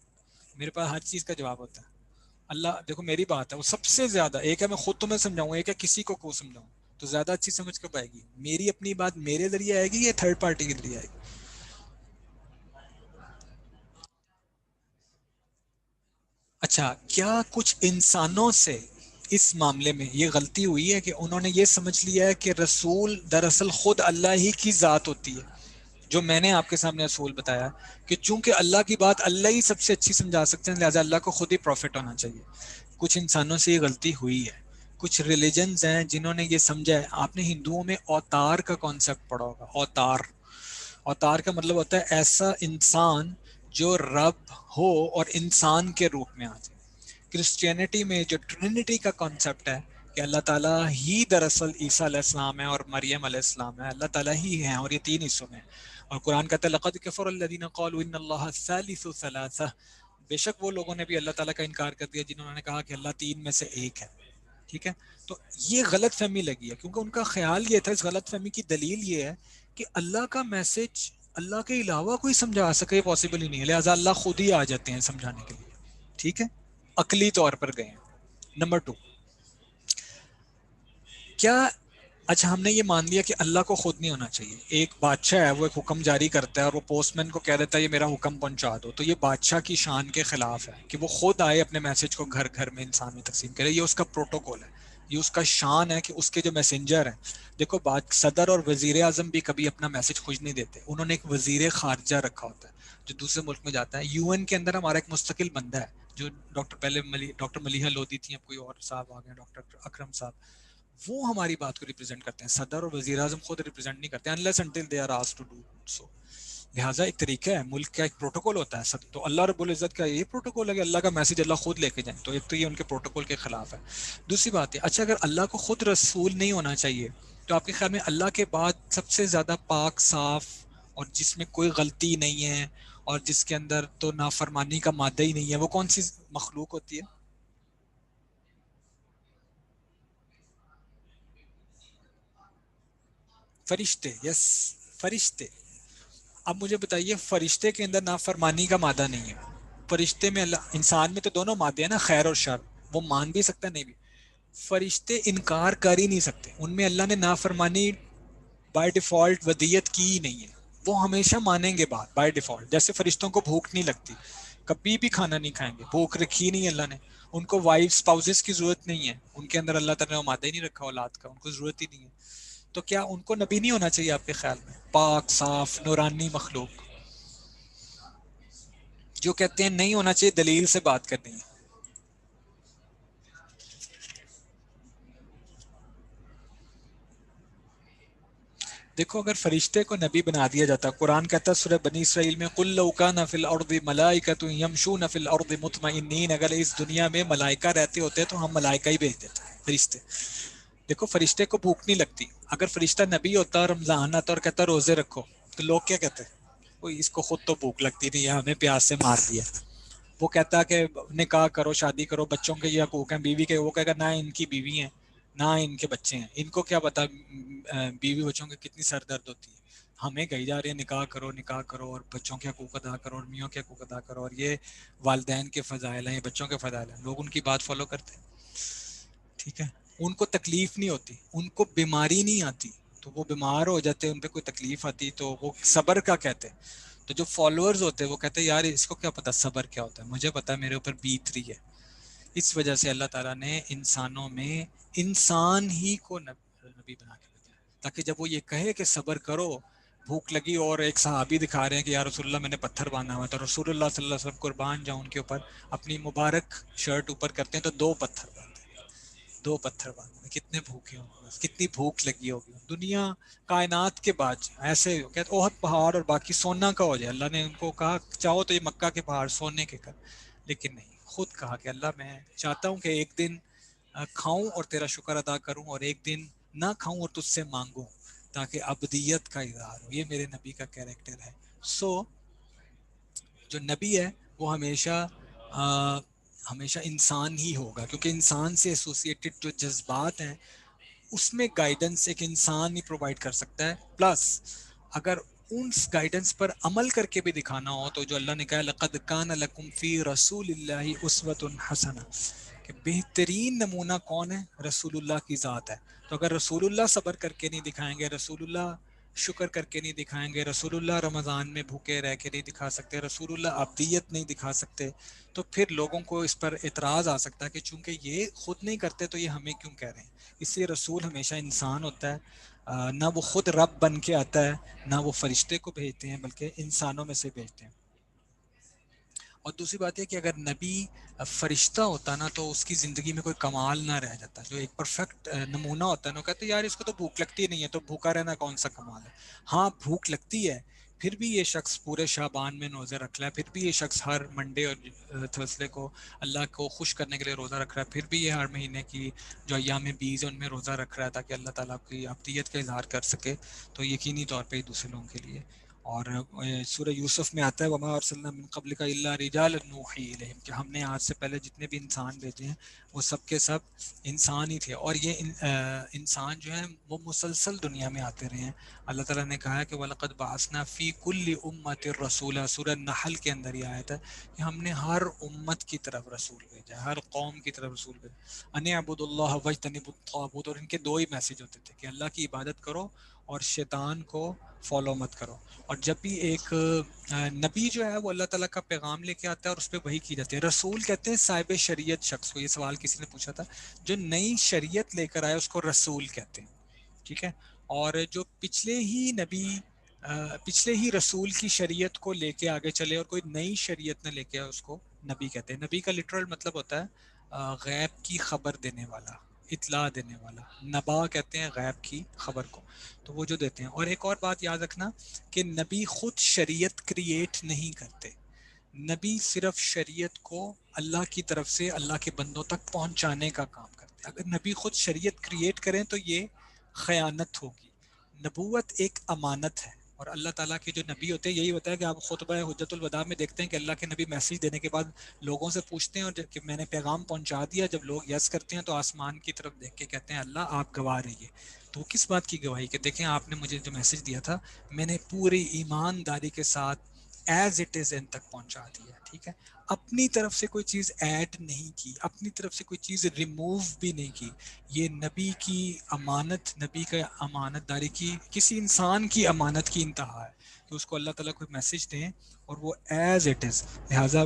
میرے پاس ہر چیز کا جواب ہوتا ہے. اللہ دیکھو میری بات ہے وہ سب سے زیادہ، ایک ہے میں خود تمہیں سمجھاؤں، ایک ہے کسی کو سمجھاؤں، تو زیادہ اچھی سمجھ کب آئے گی؟ میری اپنی بات میرے ذریعے آئے گی یا تھرڈ پارٹی کے ذریعے آئے گی؟ اچھا کیا کچھ انسانوں سے اس معاملے میں یہ غلطی ہوئی ہے کہ انہوں نے یہ سمجھ لیا ہے کہ رسول دراصل خود اللہ ہی کی ذات ہوتی ہے؟ جو میں نے آپ کے سامنے اصول بتایا کہ چونکہ اللہ کی بات اللہ ہی سب سے اچھی سمجھا سکتے ہیں، لہٰذا اللہ کو خود ہی پروفٹ ہونا چاہیے. کچھ انسانوں سے یہ غلطی ہوئی ہے. کچھ ریلیجنز ہیں جنہوں نے یہ سمجھا ہے. آپ نے ہندوؤں میں اوتار کا کانسیپٹ پڑھا ہوگا. اوتار، اوتار کا مطلب ہوتا ہے ایسا انسان جو رب ہو اور انسان کے روپ میں آ جائے. کرسچینٹی میں جو ٹرینٹی کا کانسیپٹ ہے کہ اللہ تعالیٰ ہی دراصل عیسیٰ علیہ السلام ہے اور مریم علیہ السلام ہے، اللہ تعالیٰ ہی ہیں اور یہ تین حصوں میں. اور قرآن کہتا ہے لقد کفر الذین قالوا ان اللہ ثالث ثلاثہ، بے شک وہ لوگوں نے بھی اللہ تعالیٰ کا انکار کر دیا جنہوں نے کہا کہ اللہ تین میں سے ایک ہے. ٹھیک ہے، تو یہ غلط فہمی لگی ہے کیونکہ ان کا خیال یہ تھا. اس غلط فہمی کی دلیل یہ ہے کہ اللہ کا میسج اللہ کے علاوہ کوئی سمجھا سکے پاسبل ہی نہیں ہے، لہٰذا اللہ خود ہی آ جاتے ہیں سمجھانے کے لیے. ٹھیک ہے، عقلی طور پر گئے ہیں. نمبر 2، کیا اچھا ہم نے یہ مان لیا کہ اللہ کو خود نہیں ہونا چاہیے. ایک بادشاہ ہے، وہ ایک حکم جاری کرتا ہے اور وہ پوسٹ مین کو کہہ دیتا ہے یہ میرا حکم پہنچا دو، تو یہ بادشاہ کی شان کے خلاف ہے کہ وہ خود آئے اپنے میسج کو گھر گھر میں انسان میں تقسیم کرے. یہ اس کا پروٹوکول ہے، یہ اس کا شان ہے کہ اس کے جو میسنجر ہیں. دیکھو صدر اور وزیر اعظم بھی کبھی اپنا میسج خود نہیں دیتے، انہوں نے ایک وزیر خارجہ رکھا ہوتا ہے جو دوسرے ملک میں جاتا ہے. یو این کے اندر ہمارا ایک مستقل بندہ ہے جو ڈاکٹر ملیحہ لودھی تھی، اب کوئی اور صاحب آ گئے، ڈاکٹر اکرم صاحب، وہ ہماری بات کو ریپرزینٹ کرتے ہیں. صدر اور وزیر اعظم خود ریپرزینٹ نہیں کرتے unless until they are asked to do so. لہٰذا ایک طریقہ ہے، ملک کا ایک پروٹوکول ہوتا ہے. سب تو اللہ رب العزت کا یہ پروٹوکول ہے کہ اللہ کا میسج اللہ خود لے کے جائیں، تو ایک تو یہ ان کے پروٹوکول کے خلاف ہے. دوسری بات ہے، اچھا اگر اللہ کو خود رسول نہیں ہونا چاہیے تو آپ کے خیال میں اللہ کے بعد سب سے زیادہ پاک صاف اور جس میں کوئی غلطی نہیں ہے اور جس کے اندر تو نافرمانی کا مادہ ہی نہیں ہے، وہ کون سی مخلوق ہوتی ہے؟ فرشتے. یس، فرشتے. اب مجھے بتائیے، فرشتے کے اندر نافرمانی کا مادہ نہیں ہے. فرشتے میں اللہ، انسان میں تو دونوں مادے ہیں نا، خیر اور شر، وہ مان بھی سکتا ہے نہیں بھی. فرشتے انکار کر ہی نہیں سکتے، ان میں اللہ نے نافرمانی بائی ڈیفالٹ ودیت کی ہی نہیں ہے. وہ ہمیشہ مانیں گے بات بائی ڈیفالٹ. جیسے فرشتوں کو بھوک نہیں لگتی، کبھی بھی کھانا نہیں کھائیں گے، بھوک رکھی نہیں اللہ نے. ان کو وائف اسپاؤسز کی ضرورت نہیں ہے، ان کے اندر اللہ تعالیٰ نے وہ مادہ ہی نہیں رکھا اولاد کا، ان کو ضرورت ہی نہیں ہے. تو کیا ان کو نبی نہیں ہونا چاہیے آپ کے خیال میں؟ پاک صاف نورانی مخلوق جو کہتے ہیں نہیں ہونا چاہیے، دلیل سے بات کرنی ہے. دیکھو اگر فرشتے کو نبی بنا دیا جاتا، قرآن کہتا ہے سورہ بنی اسرائیل میں قُل لَوْ كَانَ فِي الْأَرْضِ مَلَائِكَةٌ يَمْشُونَ فِي الْأَرْضِ مُطْمَئِنِّينَ، اگر اس دنیا میں ملائکہ رہتے ہوتے تو ہم ملائکہ ہی بھیج دیتے فرشتے. دیکھو فرشتے کو بھوک نہیں لگتی. اگر فرشتہ نبی ہوتا اور رمضان آتا اور کہتا روزے رکھو تو لوگ کیا کہتے ہیں؟ کوئی اس کو خود تو بھوک لگتی نہیں ہے، ہمیں پیاس سے مار دیا. وہ کہتا کہ نکاح کرو، شادی کرو، بچوں کے یہ حقوق ہیں، بیوی کے، وہ کہے گا نہ ان کی بیوی ہیں نہ ان کے بچے ہیں، ان کو کیا پتا بیوی بچوں کی کتنی سر درد ہوتی ہے. ہمیں کہی جا رہی ہے نکاح کرو نکاح کرو اور بچوں کے حقوق ادا کرو اور میوں کے حقوق ادا کرو، اور یہ والدین کے فضائل ہیں، یہ بچوں کے فضائل ہیں. لوگ ان کی بات فالو کرتے ہیں. ٹھیک ہے، ان کو تکلیف نہیں ہوتی، ان کو بیماری نہیں آتی، تو وہ بیمار ہو جاتے، ان پہ کوئی تکلیف آتی تو وہ صبر کا کہتے ہیں. تو جو فالوورز ہوتے ہیں وہ کہتے ہیں یار اس کو کیا پتا صبر کیا ہوتا ہے، مجھے پتا ہے میرے اوپر بیت رہی ہے. اس وجہ سے اللہ تعالیٰ نے انسانوں میں انسان ہی کو نبی بنا کے بھیجا تاکہ جب وہ یہ کہے کہ صبر کرو، بھوک لگی اور ایک صحابی دکھا رہے ہیں کہ یا رسول اللہ میں نے پتھر باندھا ہوا ہے، تو رسول اللہ صلی اللہ علیہ وسلم قربان جاؤں ان کے اوپر اپنی مبارک شرٹ اوپر کرتے ہیں تو دو پتھر باندھتے ہیں. دو پتھر باندھے، کتنے بھوکے ہوں گے، کتنی بھوک لگی ہوگی. دنیا کائنات کے بعد ایسے کہتے احد پہاڑ اور باقی سونا کا ہو جائے، اللہ نے ان کو کہا چاہو تو یہ مکہ کے پہاڑ سونے کے کر، لیکن نہیں، خود کہا کہ اللہ میں چاہتا ہوں کہ ایک دن کھاؤں اور تیرا شکر ادا کروں اور ایک دن نہ کھاؤں اور تجھ سے مانگوں تاکہ ابدیت کا اظہار ہو. یہ میرے نبی کا کیریکٹر ہے. سو جو نبی ہے وہ ہمیشہ ہمیشہ انسان ہی ہوگا، کیونکہ انسان سے ایسوسیٹڈ جو جذبات ہیں اس میں گائیڈنس ایک انسان ہی پرووائڈ کر سکتا ہے. پلس اگر ان گائیڈنس پر عمل کر کے بھی دکھانا ہو تو جو اللہ نے کہا لقد کان لکم فی رسول اللہ اسوۃ حسنہ، کہ بہترین نمونہ کون ہے؟ رسول اللہ کی ذات ہے. تو اگر رسول اللہ صبر کر کے نہیں دکھائیں گے، رسول اللہ شکر کر کے نہیں دکھائیں گے، رسول اللہ رمضان میں بھوکے رہ کے نہیں دکھا سکتے، رسول اللہ ابدیت نہیں دکھا سکتے، تو پھر لوگوں کو اس پر اعتراض آ سکتا ہے کہ چونکہ یہ خود نہیں کرتے تو یہ ہمیں کیوں کہہ رہے ہیں. اس لیے رسول ہمیشہ انسان ہوتا ہے، نہ وہ خود رب بن کے آتا ہے نہ وہ فرشتے کو بھیجتے ہیں بلکہ انسانوں میں سے بھیجتے ہیں. اور دوسری بات یہ کہ اگر نبی فرشتہ ہوتا نا تو اس کی زندگی میں کوئی کمال نہ رہ جاتا. جو ایک پرفیکٹ نمونہ ہوتا ہے نا، وہ کہتے ہیں یار اس کو تو بھوک لگتی نہیں ہے تو بھوکا رہنا کون سا کمال ہے. ہاں بھوک لگتی ہے، پھر بھی یہ شخص پورے شعبان میں روزے رکھ رہا ہے، پھر بھی یہ شخص ہر منڈے اور تھرسڈے کو اللہ کو خوش کرنے کے لیے روزہ رکھ رہا ہے، پھر بھی یہ ہر مہینے کی جو ایام بیز ہے ان میں روزہ رکھ رہا ہے تاکہ اللہ تعالیٰ کی ابدیت کا اظہار کر سکے. تو یقینی طور پہ دوسرے لوگوں کے لیے اور سورہ یوسف میں آتا ہے وما ارسلنا من قبلک الا رجالا نوحی الیہم، کہ ہم نے آج سے پہلے جتنے بھی انسان بھیجے ہیں وہ سب کے سب انسان ہی تھے، اور یہ انسان جو ہیں وہ مسلسل دنیا میں آتے رہے ہیں۔ اللہ تعالیٰ نے کہا ہے کہ وَلَقَدْ بَعَثْنَا فِي كُلِّ أُمَّةٍ رَسُولًا، سورہ نحل کے اندر یہ آیت ہے کہ ہم نے ہر امت کی طرف رسول بھیجا، ہر قوم کی طرف رسول بھیجا، ان اعبدوا اللہ واجتنبوا الطاغوت، اور ان کے دو ہی میسج ہوتے تھے کہ اللہ کی عبادت کرو اور شیطان کو فالو مت کرو۔ اور جب بھی ایک نبی جو ہے وہ اللہ تعالیٰ کا پیغام لے کے آتا ہے اور اس پہ وحی کی جاتی ہے، رسول کہتے ہیں صاحب شریعت شخص کو، یہ سوال کسی نے پوچھا تھا، جو نئی شریعت لے کر آئے اس کو رسول کہتے ہیں، ٹھیک ہے۔ اور جو پچھلے ہی نبی پچھلے ہی رسول کی شریعت کو لے کے آگے چلے اور کوئی نئی شریعت نہ لے کے آئے اس کو نبی کہتے ہیں۔ نبی کا لٹرل مطلب ہوتا ہے غیب کی خبر دینے والا، اطلاع دینے والا، نبا کہتے ہیں غیب کی خبر کو، تو وہ جو دیتے ہیں۔ اور ایک اور بات یاد رکھنا کہ نبی خود شریعت کریٹ نہیں کرتے، نبی صرف شریعت کو اللہ کی طرف سے اللہ کے بندوں تک پہنچانے کا کام کرتے ہیں۔ اگر نبی خود شریعت کریٹ کریں تو یہ خیانت ہوگی۔ نبوت ایک امانت ہے، اور اللہ تعالیٰ کے جو نبی ہوتے ہیں یہی ہوتا ہے کہ آپ خطبہ حجت الوداع میں دیکھتے ہیں کہ اللہ کے نبی میسیج دینے کے بعد لوگوں سے پوچھتے ہیں، اور جب کہ میں نے پیغام پہنچا دیا، جب لوگ یس کرتے ہیں تو آسمان کی طرف دیکھ کے کہتے ہیں اللہ آپ گواہ رہیے۔ تو کس بات کی گواہی؟ کہ دیکھیں آپ نے مجھے جو میسج دیا تھا میں نے پوری ایمانداری کے ساتھ ایز اٹ از ان تک پہنچا دیا، ٹھیک ہے۔ اپنی طرف سے کوئی چیز ایڈ نہیں کی، اپنی طرف سے کوئی چیز ریموو بھی نہیں کی۔ یہ نبی کی امانت، نبی کا امانت داری کی، کسی انسان کی امانت کی انتہا ہے کہ اس کو اللہ تعالیٰ کوئی میسج دیں اور وہ ایز اٹ از۔ لہٰذا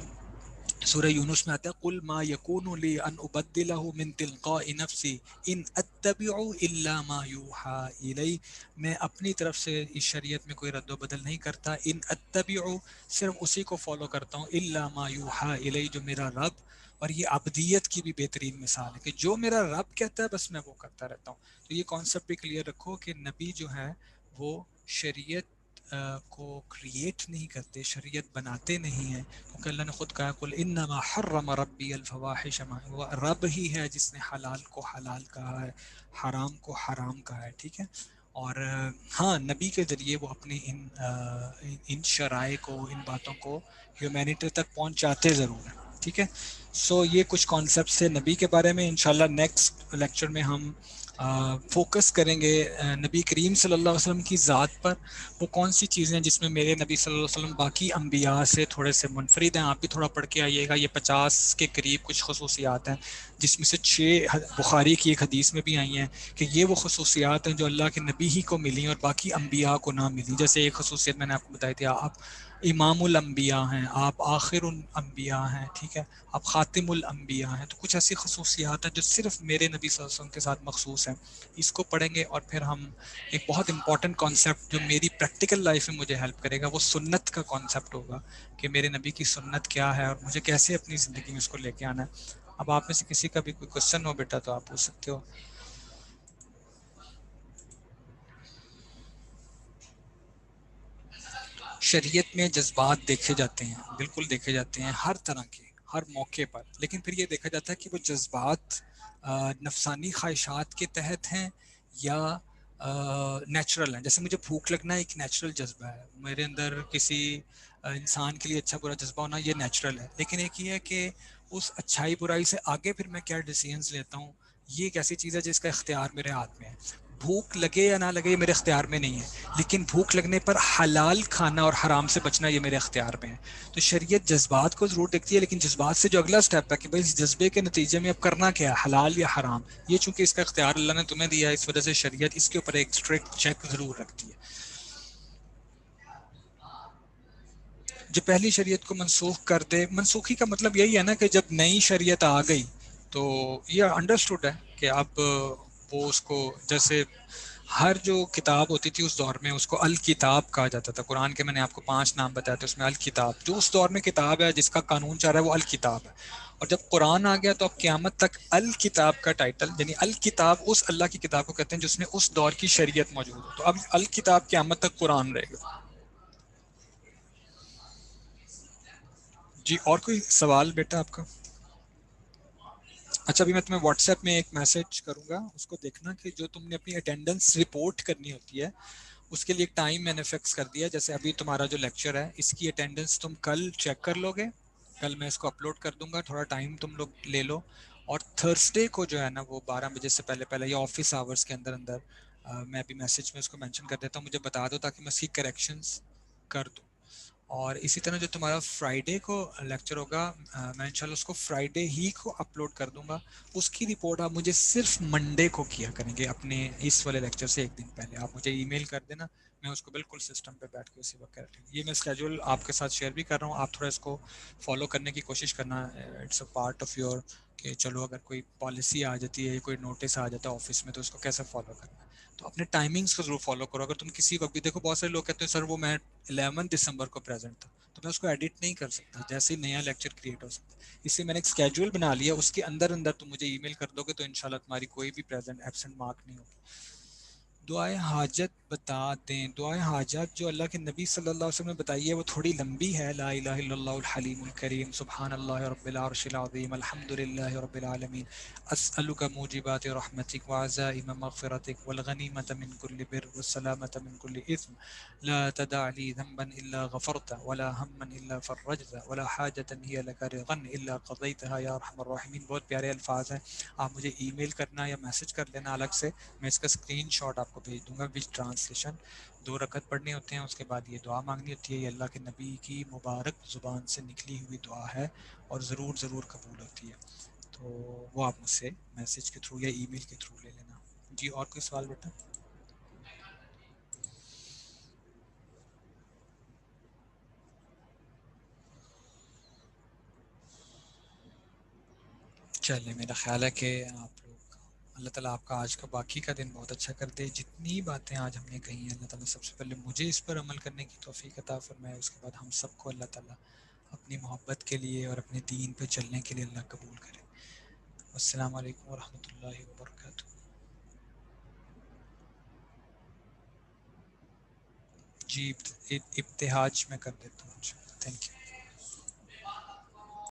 سورہ یونس میں آتا ہے قل ما یکون لی ان ابدلہ من تلقاء نفسی ان اتبع الا ما یوحى الی، میں اپنی طرف سے اس شریعت میں کوئی رد و بدل نہیں کرتا، ان اتبع صرف اسی کو فالو کرتا ہوں، الا ما یوحى الی جو میرا رب، اور یہ عبدیت کی بھی بہترین مثال ہے کہ جو میرا رب کہتا ہے بس میں وہ کرتا رہتا ہوں۔ تو یہ کانسیپٹ بھی کلیئر رکھو کہ نبی جو ہے وہ شریعت کو کریٹ نہیں کرتے، شریعت بناتے نہیں ہیں، کیونکہ اللہ نے خود کہا قل انما حرم ربی الفواحش، وہ رب ہی ہے جس نے حلال کو حلال کہا ہے، حرام کو حرام کہا ہے، ٹھیک ہے۔ اور ہاں نبی کے ذریعے وہ اپنی ان شرائع کو، ان باتوں کو ہیومینٹی تک پہنچاتے ضرور ہیں، ٹھیک ہے۔ سو یہ کچھ کانسیپٹس تھے نبی کے بارے میں۔ انشاءاللہ نیکسٹ لیکچر میں ہم فوکس کریں گے نبی کریم صلی اللہ علیہ وسلم کی ذات پر، وہ کون سی چیزیں جس میں میرے نبی صلی اللہ علیہ وسلم باقی انبیاء سے تھوڑے سے منفرد ہیں۔ آپ بھی تھوڑا پڑھ کے آئیے گا، یہ 50 کے قریب کچھ خصوصیات ہیں جس میں سے 6 بخاری کی ایک حدیث میں بھی آئی ہیں کہ یہ وہ خصوصیات ہیں جو اللہ کے نبی ہی کو ملی اور باقی انبیاء کو نہ ملی۔ جیسے ایک خصوصیت میں نے آپ کو بتائی تھی، آپ امام الانبیاء ہیں، آپ آخر الانبیاء ہیں، ٹھیک ہے، آپ خاتم الانبیاء ہیں۔ تو کچھ ایسی خصوصیات ہیں جو صرف میرے نبی صلی اللہ علیہ وسلم کے ساتھ مخصوص ہیں، اس کو پڑھیں گے۔ اور پھر ہم ایک بہت امپورٹنٹ کانسیپٹ جو میری پریکٹیکل لائف میں مجھے ہیلپ کرے گا وہ سنت کا کانسیپٹ ہوگا کہ میرے نبی کی سنت کیا ہے اور مجھے کیسے اپنی زندگی میں اس کو لے کے آنا ہے۔ اب آپ میں سے کسی کا بھی کوئی کوشچن ہو بیٹا تو آپ پوچھ سکتے ہو۔ شریعت میں جذبات دیکھے جاتے ہیں، بالکل دیکھے جاتے ہیں، ہر طرح کے، ہر موقع پر، لیکن پھر یہ دیکھا جاتا ہے کہ وہ جذبات نفسانی خواہشات کے تحت ہیں یا نیچرل ہیں۔ جیسے مجھے بھوک لگنا ایک نیچرل جذبہ ہے، میرے اندر کسی انسان کے لیے اچھا برا جذبہ ہونا یہ نیچرل ہے، لیکن ایک یہ ہے کہ اس اچھائی برائی سے آگے پھر میں کیا ڈیسیژنز لیتا ہوں، یہ ایک ایسی چیز ہے جس کا اختیار میرے ہاتھ میں ہے۔ بھوک لگے یا نہ لگے یہ میرے اختیار میں نہیں ہے، لیکن بھوک لگنے پر حلال کھانا اور حرام سے بچنا یہ میرے اختیار میں ہے۔ تو شریعت جذبات کو ضرور دیکھتی ہے، لیکن جذبات سے جو اگلا سٹیپ ہے کہ بھائی اس جذبے کے نتیجے میں اب کرنا کیا ہے، حلال یا حرام، یہ چونکہ اس کا اختیار اللہ نے تمہیں دیا ہے، اس وجہ سے شریعت اس کے اوپر ایک اسٹرکٹ چیک ضرور رکھتی ہے۔ جو پہلی شریعت کو منسوخ کر دے، منسوخی کا مطلب یہی ہے نا کہ جب نئی شریعت آ گئی تو یہ انڈرسٹوڈ ہے کہ اب وہ اس کو، جیسے ہر جو کتاب ہوتی تھی اس دور میں اس کو الکتاب کہا جاتا تھا۔ قرآن کے میں نے آپ کو 5 نام بتایا تھے، اس میں الکتاب جو اس دور میں کتاب ہے جس کا قانون چاہ رہا ہے وہ الکتاب ہے۔ اور جب قرآن آ گیا تو اب قیامت تک الکتاب کا ٹائٹل، یعنی الکتاب اس اللہ کی کتاب کو کہتے ہیں جس میں اس دور کی شریعت موجود ہو، تو اب الکتاب قیامت تک قرآن رہے گا۔ جی اور کوئی سوال بیٹا آپ کا؟ اچھا ابھی میں تمہیں واٹس ایپ میں ایک میسج کروں گا، اس کو دیکھنا کہ جو تم نے اپنی اٹینڈنس رپورٹ کرنی ہوتی ہے اس کے لیے ایک ٹائم میں نے فکس کر دیا، جیسے ابھی تمہارا جو لیکچر ہے اس کی اٹینڈنس تم کل چیک کر لو گے، کل میں اس کو اپلوڈ کر دوں گا، تھوڑا ٹائم تم لوگ لے لو، اور تھرسڈے کو جو ہے نا وہ 12 بجے سے پہلے پہلے یا آفس آورس کے اندر اندر میں ابھی میسج میں اس کو مینشن کر دیتا ہوں، مجھے بتا دو تاکہ میں اس کی کریکشنز کر دوں۔ اور اسی طرح جو تمہارا فرائیڈے کو لیکچر ہوگا میں انشاءاللہ اس کو فرائیڈے ہی کو اپلوڈ کر دوں گا، اس کی رپورٹ آپ مجھے صرف منڈے کو کیا کریں گے، اپنے اس والے لیکچر سے ایک دن پہلے آپ مجھے ای میل کر دینا، میں اس کو بالکل سسٹم پہ بیٹھ کے اسی وقت کر لوں۔ یہ میں اسکیجول آپ کے ساتھ شیئر بھی کر رہا ہوں، آپ تھوڑا اس کو فالو کرنے کی کوشش کرنا، it's a part of your کہ چلو اگر کوئی پالیسی آ جاتی ہے، کوئی نوٹس آ جاتا ہے آفس میں تو اس کو کیسے فالو کرنا ہے، تو اپنے ٹائمنگس کو ضرور فالو کرو۔ اگر تم کسی وقت بھی دیکھو، بہت سارے لوگ کہتے ہیں سر وہ میں 11 دسمبر کو پریزنٹ تھا، تو میں اس کو ایڈٹ نہیں کر سکتا جیسے ہی نیا لیکچر کریٹ ہو سکتا ہے، اس لیے میں نے ایک اسکیجول بنا لیا، اس کے اندر اندر تم مجھے ای میل کر دو گے تو انشاءاللہ تمہاری کوئی بھی پریزنٹ ایبسنٹ مارک نہیں ہوگی۔ دعائیں حاجت بتا دیں، دعائیں حاجت جو اللہ کے نبی صلی اللہ علیہ وسلم نے بتائی ہے وہ تھوڑی لمبی ہے، لا الہ الا اللہ الحلیم الکریم، سبحان اللہ رب العرش العظیم، الحمد للہ رب العالمین، اسألک موجبات رحمتک وعزائم مغفرتک والغنیمة من كل بر والسلامة من كل اثم، لا تدع لي ذنبا الا غفرت ولا ہما الا فرجت ولا حاجة هي لك رضا الا قضيتها یا ارحم الراحمین۔ بہت پیارے الفاظ ہیں، آپ مجھے ای میل کرنا یا میسج کر لینا الگ سے، میں اس کا اسکرین شاٹ آپ کو بھیج دوں گا وچ ٹرانسلیشن۔ 2 رکعت پڑھنے ہوتے ہیں، اس کے بعد یہ دعا مانگنی ہوتی ہے، یہ اللہ کے نبی کی مبارک زبان سے نکلی ہوئی دعا ہے اور ضرور ضرور قبول ہوتی ہے، تو وہ آپ مجھ سے میسج کے تھرو یا ای میل کے تھرو لے لینا۔ جی اور کوئی سوال بیٹا؟ چلے، میرا خیال ہے کہ آپ لوگ، اللہ تعالیٰ آپ کا آج کا باقی کا دن بہت اچھا کر دے، جتنی باتیں آج ہم نے کہی ہیں اللہ تعالیٰ سب سے پہلے مجھے اس پر عمل کرنے کی توفیق عطا فرمائے، اس کے بعد ہم سب کو اللہ تعالیٰ اپنی محبت کے لیے اور اپنے دین پہ چلنے کے لیے اللہ قبول کرے۔ السلام علیکم ورحمۃ اللہ وبرکاتہ۔ جی ابتہاج میں کر دیتا ہوں، تھینک یو۔